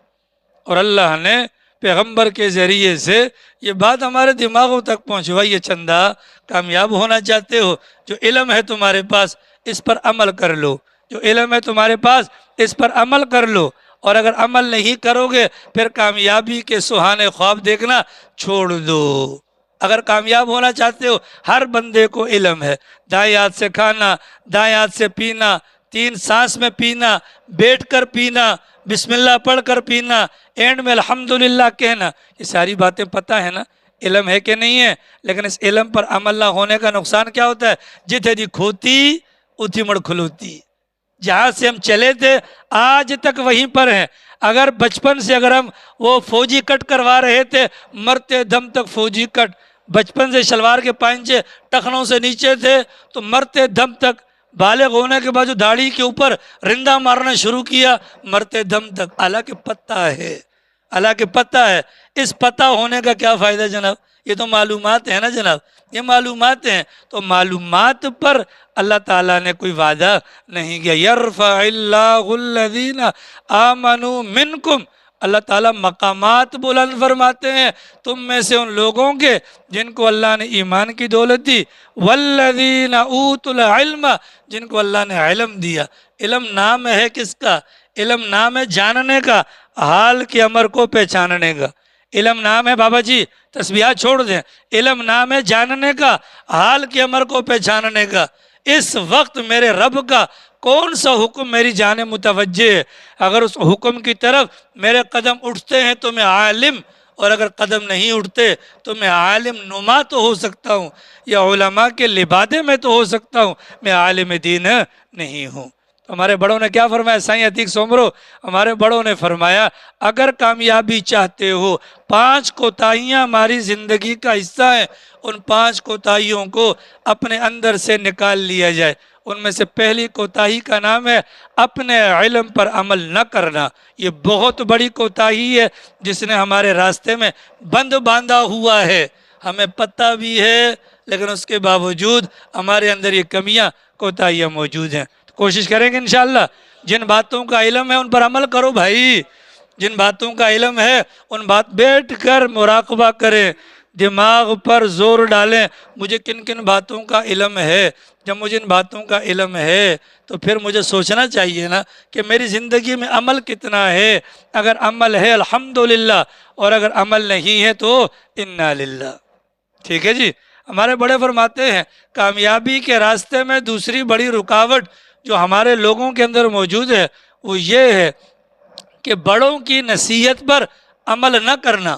اور اللہ نے پیغمبر کے ذریعے سے یہ بات ہمارے دماغوں تک پہنچوائی ہے۔ چندہ کامیاب ہونا چاہتے ہو، جو علم ہے تمہارے پاس اس پر عمل کر لو، جو علم ہے تمہارے پاس اس پر عمل کر لو، اور اگر عمل نہیں کرو گے پھر کامیابی کے سہانے خواب دیکھنا چھوڑ دو۔ اگر کامیاب ہونا چاہتے ہو، ہر بندے کو علم ہے، دائیں ہاتھ سے کھانا، دائیں ہاتھ سے پینا، 3 سانس میں پینا، بیٹھ کر پینا، بسم اللہ پڑھ کر پینا، اینڈ میں الحمدللہ کہنا، یہ ساری باتیں پتہ ہے نا؟ علم ہے کہ نہیں ہے؟ لیکن اس علم پر عمل نہ ہونے کا نقصان کیا ہوتا ہے؟ جتھے دی کھوتی اتھی مڑ کھلوتی، جہاں سے ہم چلے تھے آج تک وہیں پر ہیں۔ اگر بچپن سے اگر ہم وہ فوجی کٹ کروا رہے تھے، مرتے دم تک فوجی کٹ، بچپن سے شلوار کے پائنچے ٹخنوں سے نیچے تھے تو مرتے دم تک، بالغ ہونے کے بعد جو داڑھی کے اوپر رندہ مارنا شروع کیا، مرتے دم تک۔ اللہ کے پتہ ہے، اللہ کے پتہ ہے، اس پتہ ہونے کا کیا فائدہ جناب؟ یہ تو معلومات ہیں نا جناب، یہ معلومات ہیں، تو معلومات پر اللہ تعالیٰ نے کوئی وعدہ نہیں کیا۔ یرفع اللہ الذین آمنوا منکم، اللہ تعالیٰ مقامات بلند فرماتے ہیں تم میں سے ان لوگوں کے جن کو اللہ نے ایمان کی دولت دی، والذین اوتوا العلم، جن کو اللہ نے علم دیا۔ علم نام ہے کس کا؟ علم نام ہے جاننے کا، حال کے امر کو پہچاننے کا۔ علم نام ہے، بابا جی تسبیحات چھوڑ دیں، علم نام ہے جاننے کا، حال کے امر کو پہچاننے کا۔ اس وقت میرے رب کا کون سا حکم میری جانب متوجہ ہے؟ اگر اس حکم کی طرف میرے قدم اٹھتے ہیں تو میں عالم، اور اگر قدم نہیں اٹھتے تو میں عالم نما تو ہو سکتا ہوں، یا علماء کے لبادے میں تو ہو سکتا ہوں، میں عالم دین نہیں ہوں۔ تو ہمارے بڑوں نے کیا فرمایا؟ سائیں عتیق سومرو، ہمارے بڑوں نے فرمایا اگر کامیابی چاہتے ہو، 5 کوتاہیاں ہماری زندگی کا حصہ ہیں، ان 5 کوتاہیوں کو اپنے اندر سے نکال لیا جائے۔ ان میں سے پہلی کوتاہی کا نام ہے اپنے علم پر عمل نہ کرنا۔ یہ بہت بڑی کوتاہی ہے جس نے ہمارے راستے میں بند باندھا ہوا ہے، ہمیں پتہ بھی ہے لیکن اس کے باوجود ہمارے اندر یہ کمیاں کوتاہیاں موجود ہیں۔ تو کوشش کریں گے انشاءاللہ جن باتوں کا علم ہے ان پر عمل کرو بھائی، جن باتوں کا علم ہے ان بات بیٹھ کر مراقبہ کریں، دماغ پر زور ڈالیں، مجھے کن کن باتوں کا علم ہے۔ جب مجھے ان باتوں کا علم ہے تو پھر مجھے سوچنا چاہیے نا کہ میری زندگی میں عمل کتنا ہے۔ اگر عمل ہے الحمدللہ، اور اگر عمل نہیں ہے تو انا للہ۔ ٹھیک ہے جی؟ ہمارے بڑے فرماتے ہیں کامیابی کے راستے میں دوسری بڑی رکاوٹ جو ہمارے لوگوں کے اندر موجود ہے وہ یہ ہے کہ بڑوں کی نصیحت پر عمل نہ کرنا،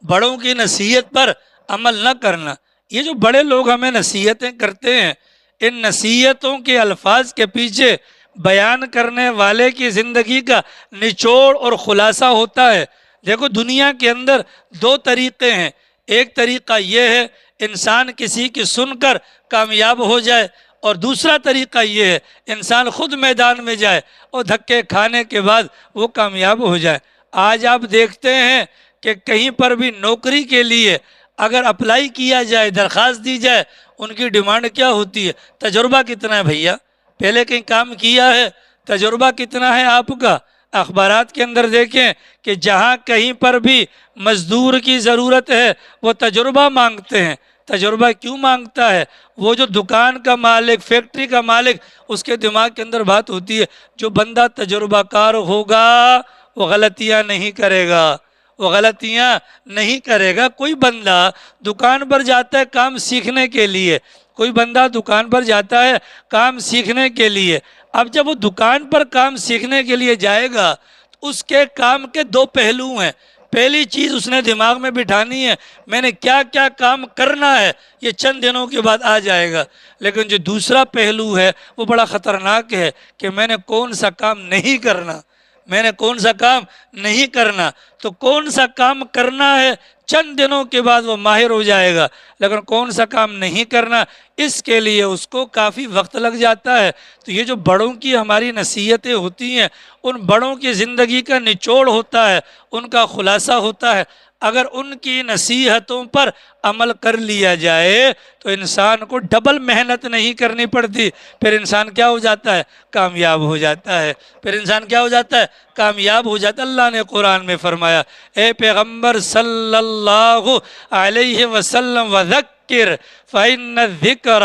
بڑوں کی نصیحت پر عمل نہ کرنا۔ یہ جو بڑے لوگ ہمیں نصیحتیں کرتے ہیں، ان نصیحتوں کے الفاظ کے پیچھے بیان کرنے والے کی زندگی کا نچوڑ اور خلاصہ ہوتا ہے۔ دیکھو دنیا کے اندر 2 طریقے ہیں، ایک طریقہ یہ ہے انسان کسی کی سن کر کامیاب ہو جائے، اور دوسرا طریقہ یہ ہے انسان خود میدان میں جائے اور دھکے کھانے کے بعد وہ کامیاب ہو جائے۔ آج آپ دیکھتے ہیں کہ کہیں پر بھی نوکری کے لیے اگر اپلائی کیا جائے، درخواست دی جائے، ان کی ڈیمانڈ کیا ہوتی ہے؟ تجربہ کتنا ہے بھیا؟ پہلے کہیں کام کیا ہے؟ تجربہ کتنا ہے آپ کا؟ اخبارات کے اندر دیکھیں کہ جہاں کہیں پر بھی مزدور کی ضرورت ہے وہ تجربہ مانگتے ہیں۔ تجربہ کیوں مانگتا ہے؟ وہ جو دکان کا مالک، فیکٹری کا مالک، اس کے دماغ کے اندر بات ہوتی ہے جو بندہ تجربہ کار ہوگا وہ غلطیاں نہیں کرے گا، وہ غلطیاں نہیں کرے گا۔ کوئی بندہ دکان پر جاتا ہے کام سیکھنے کے لیے، کوئی بندہ دکان پر جاتا ہے کام سیکھنے کے لیے۔ اب جب وہ دکان پر کام سیکھنے کے لیے جائے گا تو اس کے کام کے 2 پہلو ہیں۔ پہلی چیز اس نے دماغ میں بٹھانی ہے میں نے کیا کیا کام کرنا ہے، یہ چند دنوں کے بعد آ جائے گا۔ لیکن جو دوسرا پہلو ہے وہ بڑا خطرناک ہے کہ میں نے کون سا کام نہیں کرنا، میں نے کون سا کام نہیں کرنا، تو کون سا کام کرنا ہے چند دنوں کے بعد وہ ماہر ہو جائے گا، لیکن کون سا کام نہیں کرنا اس کے لیے اس کو کافی وقت لگ جاتا ہے۔ تو یہ جو بڑوں کی ہماری نصیحتیں ہوتی ہیں، ان بڑوں کی زندگی کا نچوڑ ہوتا ہے، ان کا خلاصہ ہوتا ہے۔ اگر ان کی نصیحتوں پر عمل کر لیا جائے تو انسان کو ڈبل محنت نہیں کرنی پڑتی، پھر انسان کیا ہو جاتا ہے؟ کامیاب ہو جاتا ہے، پھر انسان کیا ہو جاتا ہے؟ کامیاب ہو جاتا ہے۔ اللہ نے قرآن میں فرمایا، اے پیغمبر صلی اللہ علیہ وسلم وذکر فإن الذکر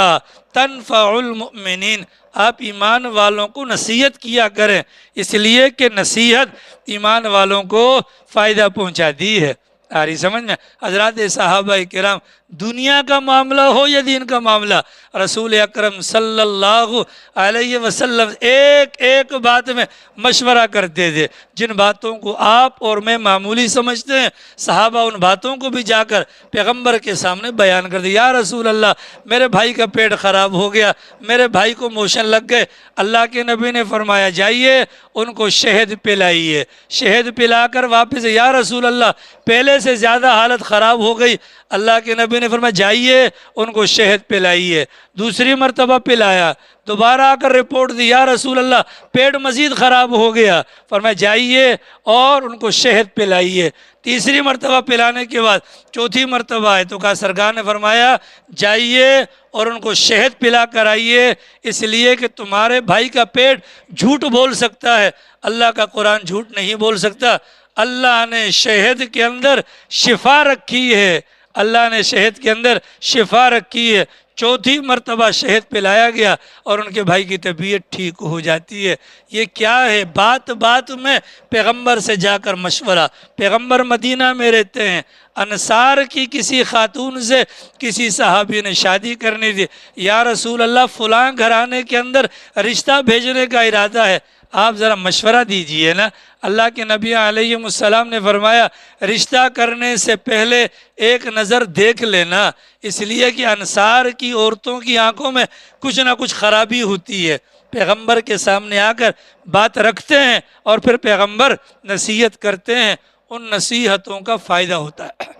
تنفع المؤمنین، آپ ایمان والوں کو نصیحت کیا کریں، اس لیے کہ نصیحت ایمان والوں کو فائدہ پہنچاتی ہے۔ آ رہی سمجھ میں؟ حضرات صحابہ کرام، دنیا کا معاملہ ہو یا دین کا معاملہ، رسول اکرم صلی اللہ علیہ وسلم ایک ایک بات میں مشورہ کرتے تھے۔ جن باتوں کو آپ اور میں معمولی سمجھتے ہیں، صحابہ ان باتوں کو بھی جا کر پیغمبر کے سامنے بیان کر دیا۔ یا رسول اللہ، میرے بھائی کا پیٹ خراب ہو گیا، میرے بھائی کو موشن لگ گئے۔ اللہ کے نبی نے فرمایا، جائیے ان کو شہد پلائیے۔ شہد پلا کر واپس، یا رسول اللہ پہلے سے زیادہ حالت خراب ہو گئی۔ اللہ کے نبی نے فرمایا، جائیے ان کو شہد پلائیے۔ دوسری مرتبہ پلایا، دوبارہ آ کر رپورٹ دی، یا رسول اللہ پیٹ مزید خراب ہو گیا۔ فرمایا، جائیے اور ان کو شہد پلائیے۔ تیسری مرتبہ پلانے کے بعد چوتھی مرتبہ آئے تو کہا، سرکار نے فرمایا، جائیے اور ان کو شہد پلا کر آئیے، اس لیے کہ تمہارے بھائی کا پیٹ جھوٹ بول سکتا ہے، اللہ کا قرآن جھوٹ نہیں بول سکتا۔ اللہ نے شہد کے اندر شفا رکھی ہے، اللہ نے شہد کے اندر شفا رکھی ہے۔ چوتھی مرتبہ شہد پلایا گیا اور ان کے بھائی کی طبیعت ٹھیک ہو جاتی ہے۔ یہ کیا ہے؟ بات بات میں پیغمبر سے جا کر مشورہ۔ پیغمبر مدینہ میں رہتے ہیں، انصار کی کسی خاتون سے کسی صحابی نے شادی کرنی تھی۔ یا رسول اللہ فلاں گھرانے کے اندر رشتہ بھیجنے کا ارادہ ہے، آپ ذرا مشورہ دیجئے نا۔ اللہ کے نبی علیہ السلام نے فرمایا، رشتہ کرنے سے پہلے ایک نظر دیکھ لینا، اس لیے کہ انصار کی عورتوں کی آنکھوں میں کچھ نہ کچھ خرابی ہوتی ہے۔ پیغمبر کے سامنے آ کر بات رکھتے ہیں اور پھر پیغمبر نصیحت کرتے ہیں، ان نصیحتوں کا فائدہ ہوتا ہے۔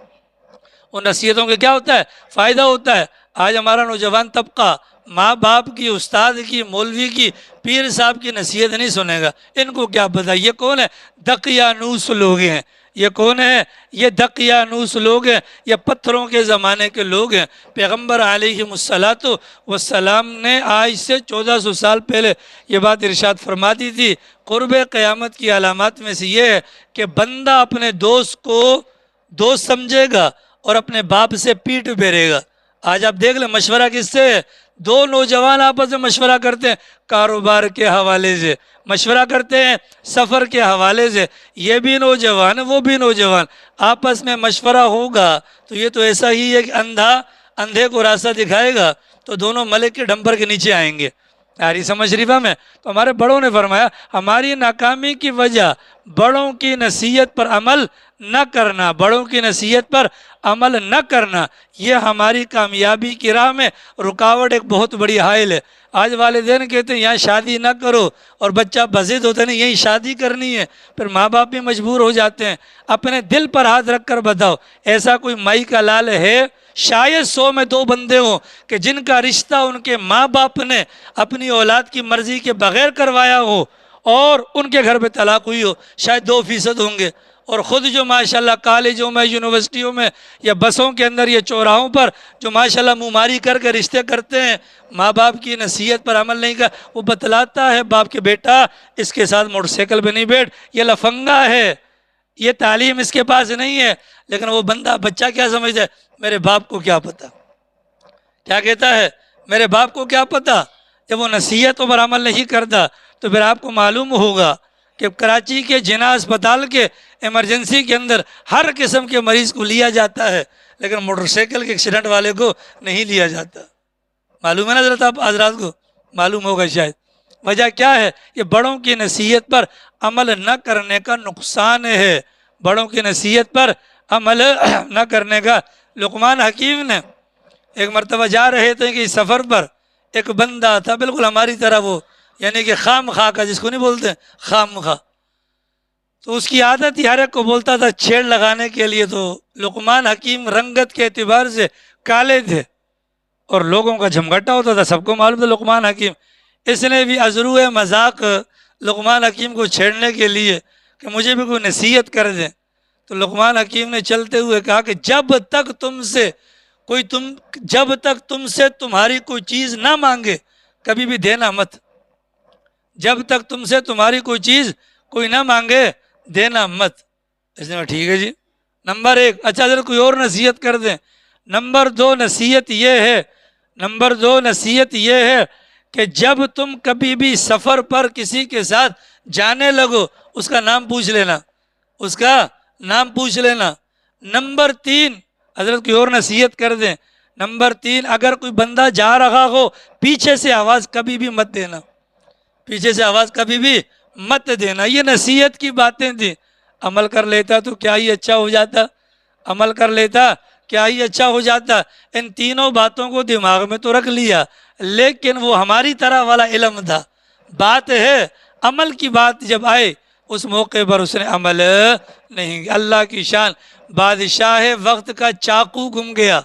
ان نصیحتوں کا کیا ہوتا ہے؟ فائدہ ہوتا ہے۔ آج ہمارا نوجوان طبقہ ماں باپ کی، استاد کی، مولوی کی، پیر صاحب کی نصیحت نہیں سنے گا۔ ان کو کیا پتہ یہ کون ہے؟ دقیانوس لوگ ہیں۔ یہ کون ہے؟ یہ دقیانوس لوگ ہیں، یہ پتھروں کے زمانے کے لوگ ہیں۔ پیغمبر علیہ السلام نے آج سے 1400 سال پہلے یہ بات ارشاد فرما دی تھی، قرب قیامت کی علامات میں سے یہ ہے کہ بندہ اپنے دوست کو دوست سمجھے گا اور اپنے باپ سے پیٹ پھیرے گا۔ آج آپ دیکھ لیں مشورہ کس سے ہے؟ دو نوجوان آپس میں مشورہ کرتے ہیں، کاروبار کے حوالے سے مشورہ کرتے ہیں، سفر کے حوالے سے۔ یہ بھی نوجوان وہ بھی نوجوان، آپس میں مشورہ ہوگا تو یہ تو ایسا ہی ہے کہ اندھا اندھے کو راستہ دکھائے گا تو دونوں ملک کے ڈمپر کے نیچے آئیں گے۔ یاری سمجھ شریفہ میں تو ہمارے بڑوں نے فرمایا، ہماری ناکامی کی وجہ بڑوں کی نصیحت پر عمل نہ کرنا، بڑوں کی نصیحت پر عمل نہ کرنا، یہ ہماری کامیابی کی راہ میں رکاوٹ ایک بہت بڑی حائل ہے۔ آج والدین کہتے ہیں یہاں شادی نہ کرو، اور بچہ بضد ہوتا ہے نہیں یہی شادی کرنی ہے، پھر ماں باپ بھی مجبور ہو جاتے ہیں۔ اپنے دل پر ہاتھ رکھ کر بتاؤ، ایسا کوئی مائی کا لال ہے؟ شاید 100 میں 2 بندے ہوں کہ جن کا رشتہ ان کے ماں باپ نے اپنی اولاد کی مرضی کے بغیر کروایا ہو اور ان کے گھر پہ طلاق ہوئی ہو، شاید 2% ہوں گے۔ اور خود جو ماشاءاللہ کالجوں میں، یونیورسٹیوں میں یا بسوں کے اندر یا چوراہوں پر جو ماشاءاللہ منہ کر کے رشتے کرتے ہیں، ماں باپ کی نصیحت پر عمل نہیں کر، وہ بتلاتا ہے باپ کے بیٹا اس کے ساتھ موٹر سائیکل پہ نہیں بیٹھ، یہ لفنگا ہے، یہ تعلیم اس کے پاس نہیں ہے۔ لیکن وہ بچہ کیا سمجھتا ہے؟ میرے باپ کو کیا پتہ؟ کیا کہتا ہے؟ میرے باپ کو کیا پتہ؟ جب وہ نصیحتوں پر عمل نہیں کرتا تو پھر آپ کو معلوم ہوگا کہ کراچی کے جناح اسپتال کے ایمرجنسی کے اندر ہر قسم کے مریض کو لیا جاتا ہے، لیکن موٹر سائیکل کے ایکسیڈنٹ والے کو نہیں لیا جاتا۔ معلوم ہے نا حضرت؟ آپ حضرات کو معلوم ہوگا شاید۔ وجہ کیا ہے؟ یہ بڑوں کی نصیحت پر عمل نہ کرنے کا نقصان ہے، بڑوں کی نصیحت پر عمل نہ کرنے کا۔ لقمان حکیم نے ایک مرتبہ جا رہے تھے کہ سفر پر ایک بندہ تھا بالکل ہماری طرح، وہ یعنی کہ خام خواہ کا، جس کو نہیں بولتے خام خواہ، تو اس کی عادت ہی ہر ایک کو بولتا تھا چھیڑ لگانے کے لیے. تو لقمان حکیم رنگت کے اعتبار سے کالے تھے اور لوگوں کا جھمگٹا ہوتا تھا، سب کو معلوم تھا لقمان حکیم. اس نے بھی ازرو مذاق لقمان حکیم کو چھیڑنے کے لیے کہ مجھے بھی کوئی نصیحت کر دیں. تو لقمان حکیم نے چلتے ہوئے کہا کہ جب تک تم سے تمہاری کوئی چیز نہ مانگے کبھی بھی دینا مت. جب تک تم سے تمہاری کوئی چیز کوئی نہ مانگے دینا مت. اس نے کہا ٹھیک ہے جی. نمبر 1. اچھا حضرت کوئی اور نصیحت کر دیں. نمبر 2 نصیحت یہ ہے کہ جب تم کبھی بھی سفر پر کسی کے ساتھ جانے لگو اس کا نام پوچھ لینا. نمبر 3 حضرت کوئی اور نصیحت کر دیں. نمبر 3 اگر کوئی بندہ جا رہا ہو پیچھے سے آواز کبھی بھی مت دینا. یہ نصیحت کی باتیں تھیں. عمل کر لیتا تو کیا ہی اچھا ہو جاتا. ان تینوں باتوں کو دماغ میں تو رکھ لیا لیکن وہ ہماری طرح والا علم تھا. بات ہے عمل کی بات جب آئے اس موقع پر اس نے عمل نہیں. اللہ کی شان. بادشاہ وقت کا چاقو گم گیا.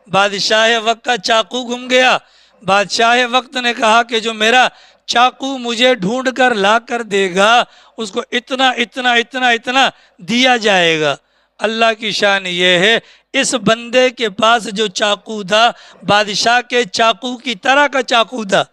بادشاہ وقت نے کہا کہ جو میرا چاقو مجھے ڈھونڈ کر لا کر دے گا اس کو اتنا دیا جائے گا. اللہ کی شان یہ ہے اس بندے کے پاس جو چاقو تھا بادشاہ کے چاقو کی طرح کا چاقو تھا.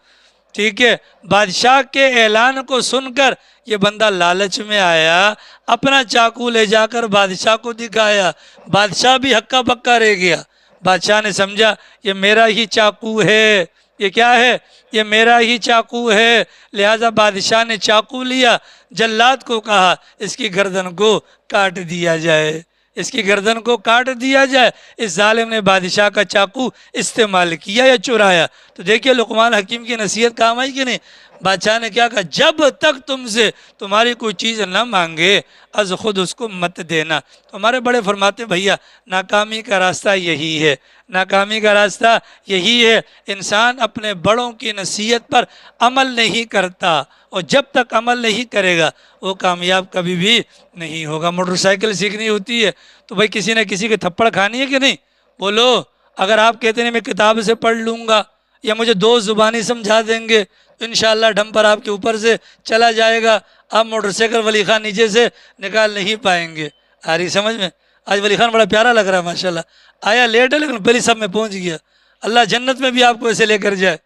ٹھیک ہے. بادشاہ کے اعلان کو سن کر یہ بندہ لالچ میں آیا، اپنا چاقو لے جا کر بادشاہ کو دکھایا. بادشاہ بھی ہکا بکا رہ گیا. بادشاہ نے سمجھا یہ میرا ہی چاقو ہے. یہ کیا ہے؟ یہ میرا ہی چاقو ہے. لہذا بادشاہ نے چاقو لیا، جلاد کو کہا اس کی گردن کو کاٹ دیا جائے. اس ظالم نے بادشاہ کا چاقو استعمال کیا یا چرایا. تو دیکھیے لقمان حکیم کی نصیحت کام آئی کہ نہیں. بادشاہ نے کیا کہا جب تک تم سے تمہاری کوئی چیز نہ مانگے از خود اس کو مت دینا. تو ہمارے بڑے فرماتے بھیا ناکامی کا راستہ یہی ہے. انسان اپنے بڑوں کی نصیحت پر عمل نہیں کرتا اور جب تک عمل نہیں کرے گا وہ کامیاب کبھی بھی نہیں ہوگا. موٹر سائیکل سیکھنی ہوتی ہے تو بھائی کسی نہ کسی کے تھپڑ کھانی ہے کہ نہیں؟ بولو. اگر آپ کہتے ہیں میں کتاب سے پڑھ لوں گا یا مجھے 2 زبانی سمجھا دیں گے انشاءاللہ ڈمپر آپ کے اوپر سے چلا جائے گا. آپ موٹر سائیکل ولی خان نیچے سے نکال نہیں پائیں گے. آ رہی سمجھ میں؟ آج ولی خان بڑا پیارا لگ رہا ہے ماشاءاللہ. آیا لیٹ ہے لیکن پہلی سب میں پہنچ گیا. اللہ جنت میں بھی آپ کو ایسے لے کر جائے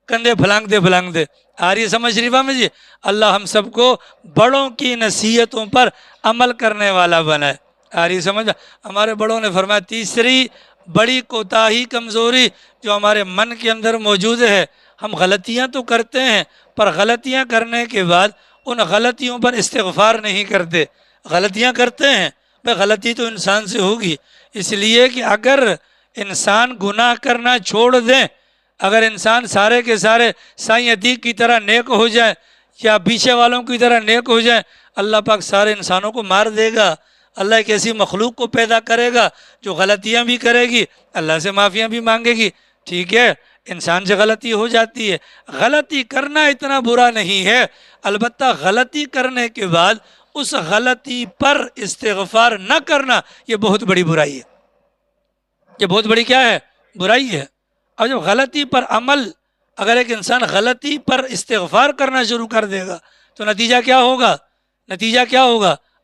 کندھے پھلانگتے. آ رہی سمجھ شریفہ میں جی. اللہ ہم سب کو بڑوں کی نصیحتوں پر عمل کرنے والا بنائے. آ رہی سمجھ. ہمارے بڑوں نے فرمایا تیسری بڑی کوتاہی کمزوری جو ہمارے من کے اندر موجود ہے، ہم غلطیاں تو کرتے ہیں پر غلطیاں کرنے کے بعد ان غلطیوں پر استغفار نہیں کرتے. غلطیاں کرتے ہیں بھائی غلطی تو انسان سے ہوگی، اس لیے کہ اگر انسان گناہ کرنا چھوڑ دیں، اگر انسان سارے کے سارے سائیں عتیق کی طرح نیک ہو جائے یا پیچھے والوں کی طرح نیک ہو جائے، اللہ پاک سارے انسانوں کو مار دے گا. اللہ ایک ایسی مخلوق کو پیدا کرے گا جو غلطیاں بھی کرے گی، اللہ سے معافیاں بھی مانگے گی. ٹھیک ہے. انسان سے غلطی ہو جاتی ہے. غلطی کرنا اتنا برا نہیں ہے، البتہ غلطی کرنے کے بعد اس غلطی پر استغفار نہ کرنا یہ بہت بڑی برائی ہے. یہ بہت بڑی کیا ہے؟ برائی ہے. اب جب غلطی پر عمل، اگر ایک انسان غلطی پر استغفار کرنا شروع کر دے گا تو نتیجہ کیا ہوگا؟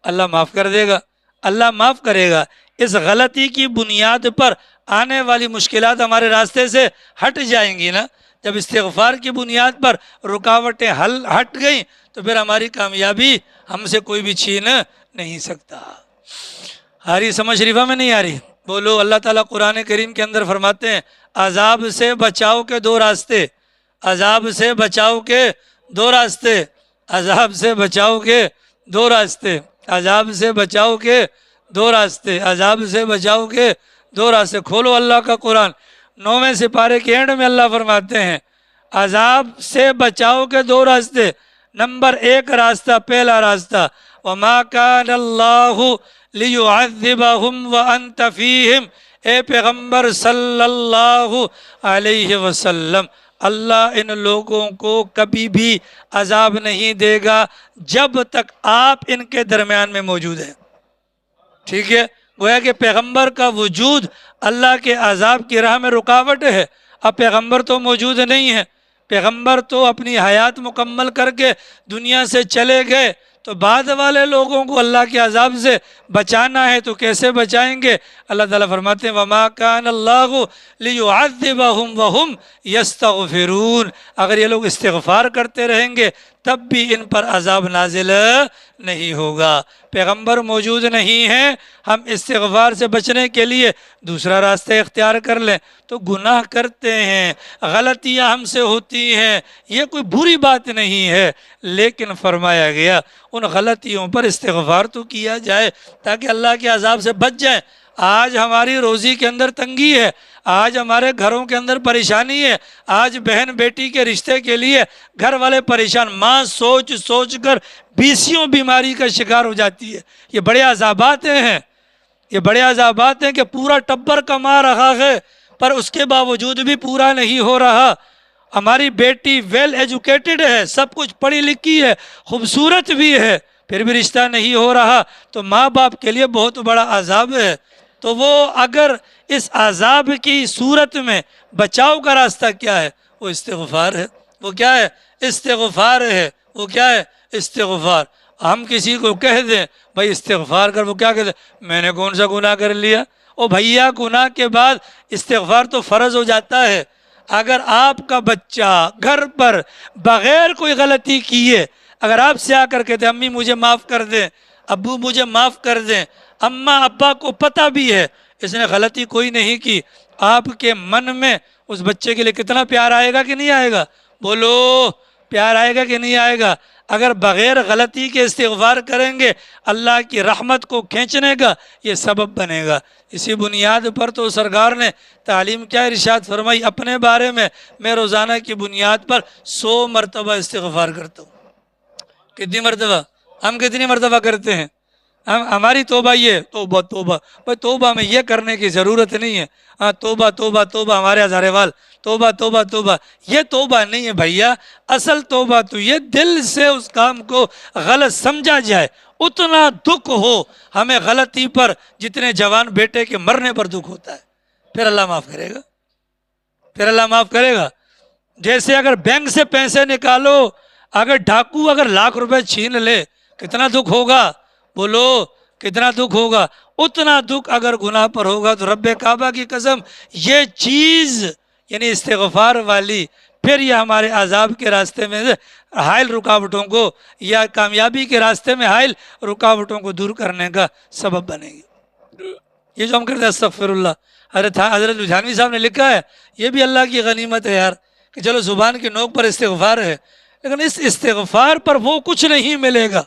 اللہ معاف کر دے گا، اللہ معاف کرے گا. اس غلطی کی بنیاد پر آنے والی مشکلات ہمارے راستے سے ہٹ جائیں گی نا. جب استغفار کی بنیاد پر رکاوٹیں ہٹ گئیں تو پھر ہماری کامیابی ہم سے کوئی بھی چھین نہیں سکتا. آ رہی سمجھ شریفہ میں نہیں آ رہی؟ بولو. اللہ تعالیٰ قرآن کریم کے اندر فرماتے ہیں عذاب سے بچاؤ کے 2 راستے. عذاب سے بچاؤ کے 2 راستے. عذاب سے بچاؤ کے 2 راستے. عذاب سے بچاؤ کے 2 راستے. عذاب سے بچاؤ کے 2 راستے. کھولو اللہ کا قرآن. 9ویں سپارے کے اینڈ میں اللہ فرماتے ہیں عذاب سے بچاؤ کے 2 راستے. نمبر 1 راستہ، پہلا راستہ وَمَا كَانَ اللَّهُ لِيُعَذِّبَهُمْ وَأَنْتَ فِيهِمْ. اے پیغمبر صلی اللہ علیہ وسلم اللہ ان لوگوں کو کبھی بھی عذاب نہیں دے گا جب تک آپ ان کے درمیان میں موجود ہیں. ٹھیک ہے، گویا کہ پیغمبر کا وجود اللہ کے عذاب کی راہ میں رکاوٹ ہے. اب پیغمبر تو موجود نہیں ہے، پیغمبر تو اپنی حیات مکمل کر کے دنیا سے چلے گئے، تو بعد والے لوگوں کو اللہ کے عذاب سے بچانا ہے تو کیسے بچائیں گے؟ اللہ تعالیٰ فرماتے ہیں وَمَا كَانَ اللَّهُ لِيُعَذِّبَهُمْ وَهُمْ يَسْتَغْفِرُونَ. اگر یہ لوگ استغفار کرتے رہیں گے تب بھی ان پر عذاب نازل نہیں ہوگا. پیغمبر موجود نہیں ہیں، ہم استغفار سے بچنے کے لیے دوسرا راستہ اختیار کر لیں تو گناہ کرتے ہیں، غلطیاں ہم سے ہوتی ہیں، یہ کوئی بری بات نہیں ہے، لیکن فرمایا گیا ان غلطیوں پر استغفار تو کیا جائے تاکہ اللہ کے عذاب سے بچ جائیں. آج ہماری روزی کے اندر تنگی ہے، آج ہمارے گھروں کے اندر پریشانی ہے، آج بہن بیٹی کے رشتے کے لیے گھر والے پریشان، ماں سوچ سوچ کر بیسیوں بیماری کا شکار ہو جاتی ہے. یہ بڑے عذابات ہیں، یہ بڑے عذابات ہیں کہ پورا ٹبر کما رہا ہے پر اس کے باوجود بھی پورا نہیں ہو رہا. ہماری بیٹی ویل ایجوکیٹڈ ہے، سب کچھ پڑھی لکھی ہے، خوبصورت بھی ہے، پھر بھی رشتہ نہیں ہو رہا تو ماں باپ کے لیے بہت بڑا عذاب ہے. تو وہ اگر اس عذاب کی صورت میں بچاؤ کا راستہ کیا ہے؟ وہ استغفار ہے. وہ کیا ہے؟ استغفار ہے. وہ کیا ہے؟ استغفار. ہم کسی کو کہہ دیں بھائی استغفار کر، وہ کیا کہتے ہیں میں نے کون سا گناہ کر لیا؟ او بھیا گناہ کے بعد استغفار تو فرض ہو جاتا ہے. اگر آپ کا بچہ گھر پر بغیر کوئی غلطی کیے اگر آپ سے آ کر کہتے ہیں امی مجھے معاف کر دیں، ابو مجھے معاف کر دیں، اماں ابا کو پتہ بھی ہے اس نے غلطی کوئی نہیں کی، آپ کے من میں اس بچے کے لیے کتنا پیار آئے گا کہ نہیں آئے گا؟ بولو، پیار آئے گا کہ نہیں آئے گا؟ اگر بغیر غلطی کے استغفار کریں گے اللہ کی رحمت کو کھینچنے کا یہ سبب بنے گا. اسی بنیاد پر تو سرکار نے تعلیم کیا ارشاد فرمائی اپنے بارے میں روزانہ کی بنیاد پر 100 مرتبہ استغفار کرتا ہوں. کتنی مرتبہ؟ ہم کتنی مرتبہ کرتے ہیں؟ ہماری توبہ یہ توبہ توبہ بھائی توبہ میں یہ کرنے کی ضرورت نہیں ہے. ہاں توبہ توبہ توبہ ہمارے ہزارے وال توبہ توبہ توبہ، یہ توبہ نہیں ہے بھیا. اصل توبہ تو یہ دل سے اس کام کو غلط سمجھا جائے، اتنا دکھ ہو ہمیں غلطی پر جتنے جوان بیٹے کے مرنے پر دکھ ہوتا ہے، پھر اللہ معاف کرے گا، پھر اللہ معاف کرے گا. جیسے اگر بینک سے پیسے نکالو، اگر ڈاکو اگر لاکھ روپے چھین لے کتنا دکھ ہوگا؟ بولو کتنا دکھ ہوگا؟ اتنا دکھ اگر گناہ پر ہوگا تو رب کعبہ کی قسم یہ چیز یعنی استغفار والی پھر یہ ہمارے عذاب کے راستے میں حائل رکاوٹوں کو یا کامیابی کے راستے میں حائل رکاوٹوں کو دور کرنے کا سبب بنے گی. یہ جو ہم کرتے ہیں استغفر اللہ، حضرت لدھیانوی صاحب نے لکھا ہے یہ بھی اللہ کی غنیمت ہے یار کہ چلو زبان کی نوک پر استغفار ہے، لیکن اس استغفار پر وہ کچھ نہیں ملے گا.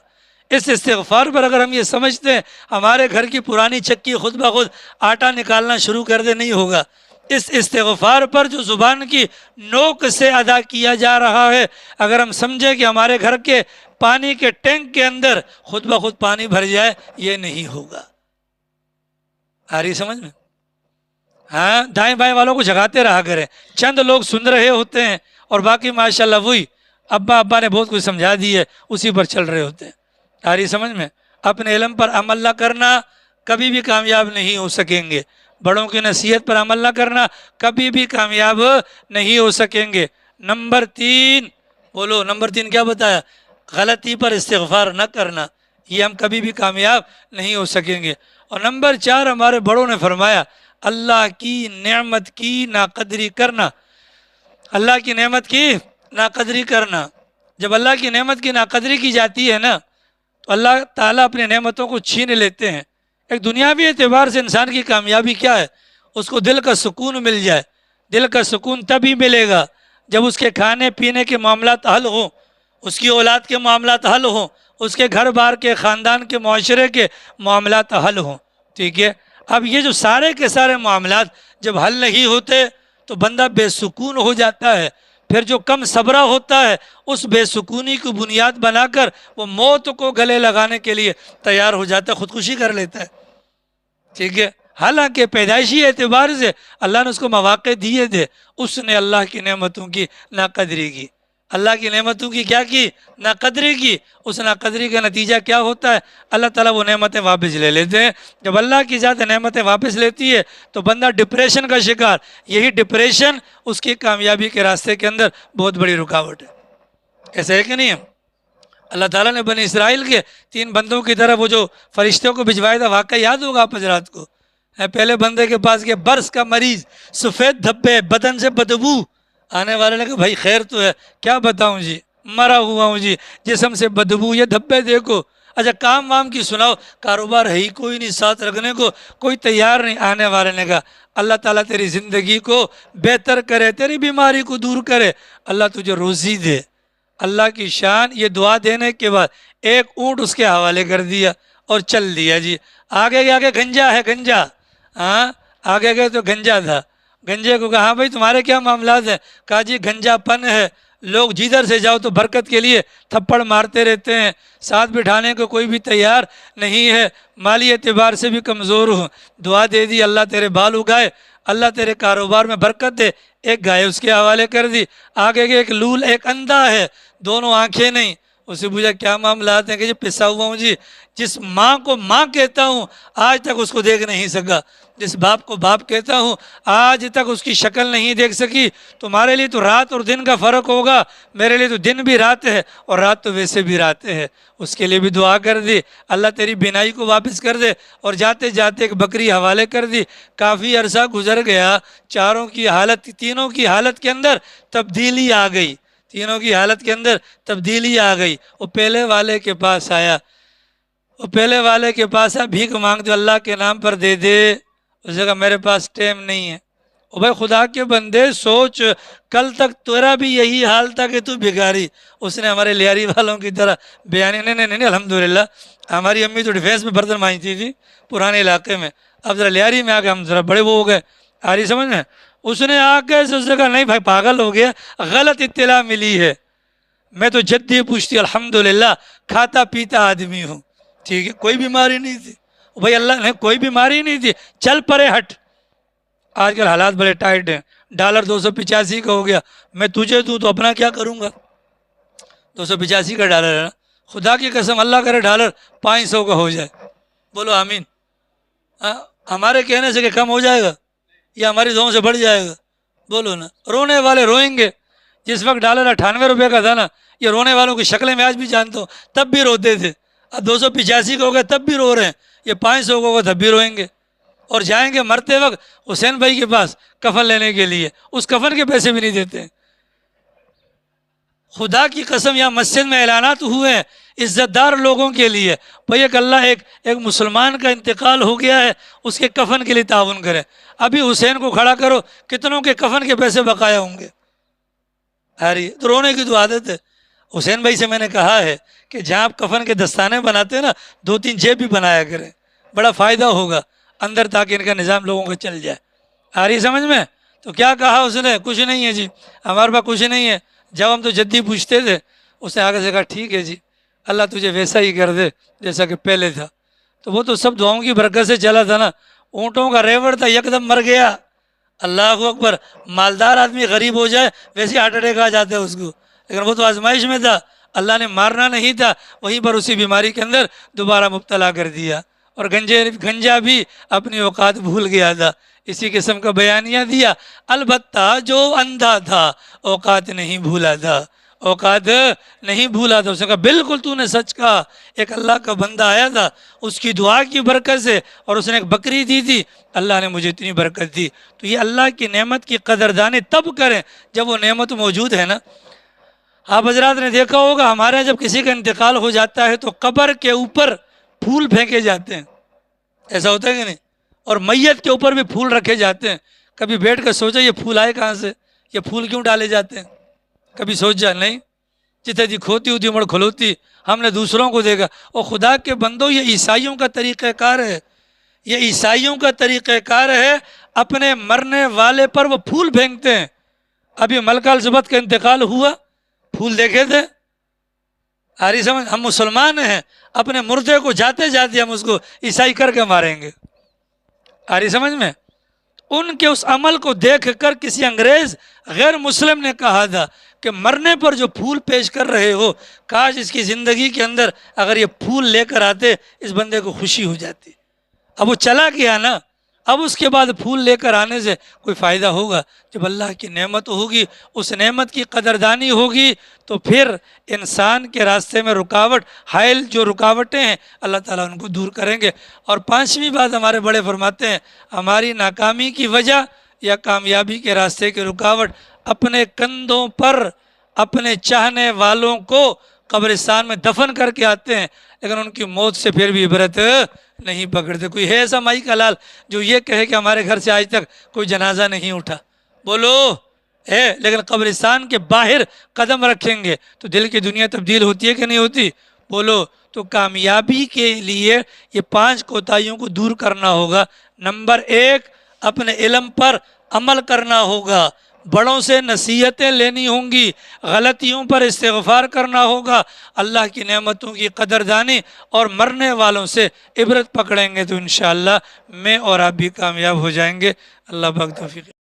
اس استغفار پر اگر ہم یہ سمجھتے ہیں ہمارے گھر کی پرانی چکی خود بخود آٹا نکالنا شروع کر دے، نہیں ہوگا. اس استغفار پر جو زبان کی نوک سے ادا کیا جا رہا ہے اگر ہم سمجھیں کہ ہمارے گھر کے پانی کے ٹینک کے اندر خود بخود پانی بھر جائے، یہ نہیں ہوگا. آ رہی سمجھ میں؟ ہاں، دائیں بائیں والوں کو جگاتے رہا کریں. چند لوگ سن رہے ہوتے ہیں اور باقی ماشاءاللہ وہی ابا نے بہت کچھ سمجھا دی ہے اسی پر چل رہے ہوتے ہیں. آ رہی سمجھ میں؟ اپنے علم پر عمل نہ کرنا کبھی بھی کامیاب نہیں ہو سکیں گے. بڑوں کی نصیحت پر عمل نہ کرنا کبھی بھی کامیاب نہیں ہو سکیں گے. نمبر 3، بولو نمبر 3 کیا بتایا؟ غلطی پر استغفار نہ کرنا، یہ ہم کبھی بھی کامیاب نہیں ہو سکیں گے. اور نمبر 4 ہمارے بڑوں نے فرمایا اللہ کی نعمت کی ناقدری کرنا. اللہ کی نعمت کی ناقدری کرنا. جب اللہ کی نعمت کی ناقدری کی جاتی ہے نا تو اللہ تعالیٰ اپنی نعمتوں کو چھین لیتے ہیں. ایک دنیاوی اعتبار سے انسان کی کامیابی کیا ہے؟ اس کو دل کا سکون مل جائے. دل کا سکون تبھی ملے گا جب اس کے کھانے پینے کے معاملات حل ہوں، اس کی اولاد کے معاملات حل ہوں، اس کے گھر بار کے خاندان کے معاشرے کے معاملات حل ہوں. ٹھیک ہے؟ اب یہ جو سارے کے سارے معاملات جب حل نہیں ہوتے تو بندہ بے سکون ہو جاتا ہے. پھر جو کم صبرہ ہوتا ہے اس بے سکونی کو بنیاد بنا کر وہ موت کو گلے لگانے کے لیے تیار ہو جاتا ہے، خودکشی کر لیتا ہے. ٹھیک ہے؟ حالانکہ پیدائشی اعتبار سے اللہ نے اس کو مواقع دیے تھے، اس نے اللہ کی نعمتوں کی ناقدری کی، اللہ کی نعمتوں کی کیا کی؟ ناقدری کی۔ اس ناقدری کا نتیجہ کیا ہوتا ہے؟ اللہ تعالیٰ وہ نعمتیں واپس لے لیتے ہیں۔ جب اللہ کی ذات نعمتیں واپس لیتی ہے تو بندہ ڈپریشن کا شکار، یہی ڈپریشن اس کی کامیابی کے راستے کے اندر بہت بڑی رکاوٹ ہے۔ ایسا ہے کہ نہیں ہے؟ اللہ تعالیٰ نے بنی اسرائیل کے 3 بندوں کی طرف وہ جو فرشتوں کو بھجوایا تھا، واقعہ یاد ہوگا آپ حضرات کو۔ پہلے بندے کے پاس گیا، برس کا مریض، سفید دھبے، بدن سے بدبو۔ آنے والے نے کہا بھائی خیر تو ہے، کیا بتاؤں جی، مرا ہوا ہوں جی، جسم سے بدبو، یہ دھبے دیکھو۔ اچھا کام وام کی سناؤ، کاروبار ہے ہی کوئی نہیں، ساتھ رکھنے کو کوئی تیار نہیں۔ آنے والے نے کہا اللہ تعالیٰ تیری زندگی کو بہتر کرے، تیری بیماری کو دور کرے، اللہ تجھے روزی دے۔ اللہ کی شان، یہ دعا دینے کے بعد ایک اونٹ اس کے حوالے کر دیا اور چل دیا جی۔ آگے گیا کہ گنجا ہے، گنجا، ہاں آگے گئے تو گنجا تھا۔ گنجے کو کہا ہاں بھائی تمہارے کیا معاملات ہیں؟ کہا جی گنجا پن ہے، لوگ جدھر سے جاؤ تو برکت کے لیے تھپڑ مارتے رہتے ہیں، ساتھ بٹھانے کو کوئی بھی تیار نہیں ہے، مالی اعتبار سے بھی کمزور ہوں۔ دعا دے دی اللہ تیرے بال اگائے، اللہ تیرے کاروبار میں برکت دے۔ ایک گائے اس کے حوالے کر دی۔ آگے گئے ایک لول، ایک اندھا ہے، دونوں آنکھیں نہیں۔ اسے پوچھا کیا معاملات ہیں؟ کہ جی پسا ہوا ہوں جی، جس ماں کو ماں کہتا ہوں آج تک اس کو دیکھ نہیں سکا، جس باپ کو باپ کہتا ہوں آج تک اس کی شکل نہیں دیکھ سکی۔ تمہارے لیے تو رات اور دن کا فرق ہوگا، میرے لیے تو دن بھی رات ہے اور رات تو ویسے بھی رات ہے۔ اس کے لیے بھی دعا کر دی اللہ تیری بینائی کو واپس کر دے، اور جاتے جاتے ایک بکری حوالے کر دی۔ کافی عرصہ گزر گیا، تینوں کی حالت کے اندر تبدیلی آ گئی، تینوں کی حالت کے اندر تبدیلی آ گئی۔ وہ پہلے والے کے پاس آیا، بھیک مانگ دو اللہ کے نام پر دے دے۔ اس نے کہا میرے پاس ٹائم نہیں ہے۔ او بھائی خدا کے بندے سوچ، کل تک تیرا بھی یہی حال تھا کہ تو بھکاری۔ اس نے ہمارے لیاری والوں کی طرح بیان نہیں الحمدللہ، ہماری امی تو ڈیفینس میں برتن مانجتی تھی پرانے علاقے میں، اب ذرا لیاری میں آ کے ہم ذرا بڑے وہ ہو گئے، آ رہی سمجھ میں؟ اس نے آ کے اس نے کہا نہیں بھائی پاگل ہو گیا، غلط اطلاع ملی ہے، میں تو جدی پوچھتی الحمدللہ کھاتا پیتا آدمی ہوں، ٹھیک ہے کوئی بیماری نہیں تھی۔ بھائی اللہ نے کوئی بیماری نہیں تھی، چل پرے ہٹ۔ آج کل حالات بڑے ٹائٹ ہیں، ڈالر 285 کا ہو گیا، میں تجھے دوں تو اپنا کیا کروں گا؟ 285 کا ڈالر ہے نا، خدا کی قسم اللہ کرے ڈالر 500 کا ہو جائے، بولو آمین۔ ہمارے کہنے سے کہ کم ہو جائے گا یا ہماری دعاؤں سے بڑھ جائے گا؟ بولو نا، رونے والے روئیں گے۔ جس وقت ڈالر 98 روپے کا تھا نا، یہ رونے والوں کی شکلیں میں آج بھی جانتا ہوں، تب بھی روتے تھے۔ اب 285 کا ہو گیا تب بھی رو رہے ہیں، یہ 500 کا ہوگا تب بھی روئیں گے، اور جائیں گے مرتے وقت حسین بھائی کے پاس کفن لینے کے لیے، اس کفن کے پیسے بھی نہیں دیتے۔ خدا کی قسم یہاں مسجد میں اعلانات ہوئے ہیں عزت دار لوگوں کے لیے، بھئی ایک مسلمان کا انتقال ہو گیا ہے، اس کے کفن کے لیے تعاون کرے۔ ابھی حسین کو کھڑا کرو، کتنوں کے کفن کے پیسے بقایا ہوں گے؟ تو رونے کی تو عادت ہے۔ حسین بھائی سے میں نے کہا ہے کہ جہاں آپ کفن کے دستانے بناتے ہیں نا، 2-3 جیب بھی بنایا کریں، بڑا فائدہ ہوگا اندر، تاکہ ان کا نظام لوگوں کو چل جائے۔ آ رہی سمجھ میں؟ تو کیا کہا اس نے؟ کچھ نہیں ہے جی، ہمارے پاس کچھ نہیں ہے۔ جب ہم تو جدی پوچھتے تھے، اس نے آگے سے کہا ٹھیک ہے جی، اللہ تجھے ویسا ہی کر دے جیسا کہ پہلے تھا۔ تو وہ تو سب دعاؤں کی برکت سے چلا تھا نا، اونٹوں کا ریوڑ تھا یکدم مر گیا۔ اللہ اکبر، مالدار آدمی غریب ہو جائے ویسے ہارٹ اٹیک آ جاتا ہے اس کو، لیکن وہ تو آزمائش میں تھا، اللہ نے مارنا نہیں تھا، وہیں پر اسی بیماری کے اندر دوبارہ مبتلا کر دیا۔ اور گنجا بھی اپنی اوقات بھول گیا تھا، اسی قسم کا بیانیہ دیا۔ البتہ جو اندھا تھا اوقات نہیں بھولا تھا، اوقات نہیں بھولا تھا۔ اس نے کہا بالکل تو نے سچ کہا، ایک اللہ کا بندہ آیا تھا، اس کی دعا کی برکت سے، اور اس نے ایک بکری دی تھی، اللہ نے مجھے اتنی برکت دی۔ تو یہ اللہ کی نعمت کی قدردانی تب کریں جب وہ نعمت موجود ہے نا۔ آپ حضرات نے دیکھا ہوگا ہمارے یہاں جب کسی کا انتقال ہو جاتا ہے تو قبر کے اوپر پھول پھینکے جاتے ہیں، ایسا ہوتا ہے کہ نہیں؟ اور میت کے اوپر بھی پھول رکھے جاتے ہیں۔ کبھی بیٹھ کر سوچا یہ پھول آئے کہاں سے، یہ پھول کیوں ڈالے جاتے ہیں؟ کبھی سوچ جا نہیں؟ جتنے دی کھوتی ہوتی عمر کھلوتی، ہم نے دوسروں کو دیکھا۔ اور خدا کے بندوں، یہ عیسائیوں کا طریقہ کار ہے، یہ عیسائیوں کا طریقہ کار ہے، اپنے مرنے والے پر وہ پھول پھینکتے ہیں۔ ابھی ملکہ الزبتھ کا انتقال ہوا، پھول دیکھے تھے؟ آ رہی سمجھ؟ ہم مسلمان ہیں، اپنے مردے کو جاتے جاتے ہم اس کو عیسائی کر کے ماریں گے۔ آ رہی سمجھ میں؟ ان کے اس عمل کو دیکھ کر کسی انگریز غیر مسلم نے کہا تھا کہ مرنے پر جو پھول پیش کر رہے ہو، کاش اس کی زندگی کے اندر اگر یہ پھول لے کر آتے، اس بندے کو خوشی ہو جاتی۔ اب وہ چلا گیا نا، اب اس کے بعد پھول لے کر آنے سے کوئی فائدہ ہوگا؟ جب اللہ کی نعمت ہوگی، اس نعمت کی قدردانی ہوگی، تو پھر انسان کے راستے میں رکاوٹ، حائل جو رکاوٹیں ہیں، اللہ تعالیٰ ان کو دور کریں گے۔ اور پانچویں بات ہمارے بڑے فرماتے ہیں، ہماری ناکامی کی وجہ یا کامیابی کے راستے کی رکاوٹ، اپنے کندھوں پر اپنے چاہنے والوں کو قبرستان میں دفن کر کے آتے ہیں، لیکن ان کی موت سے پھر بھی عبرت نہیں پکڑتے۔ کوئی ہے ایسا مائی کا لال جو یہ کہے کہ ہمارے گھر سے آج تک کوئی جنازہ نہیں اٹھا؟ بولو ہے، لیکن قبرستان کے باہر قدم رکھیں گے تو دل کی دنیا تبدیل ہوتی ہے کہ نہیں ہوتی؟ بولو۔ تو کامیابی کے لیے یہ 5 کوتاہیوں کو دور کرنا ہوگا۔ نمبر 1، اپنے علم پر عمل کرنا ہوگا، بڑوں سے نصیحتیں لینی ہوں گی، غلطیوں پر استغفار کرنا ہوگا، اللہ کی نعمتوں کی قدردانی، اور مرنے والوں سے عبرت پکڑیں گے تو انشاءاللہ میں اور آپ بھی کامیاب ہو جائیں گے۔ اللہ پاک توفیق۔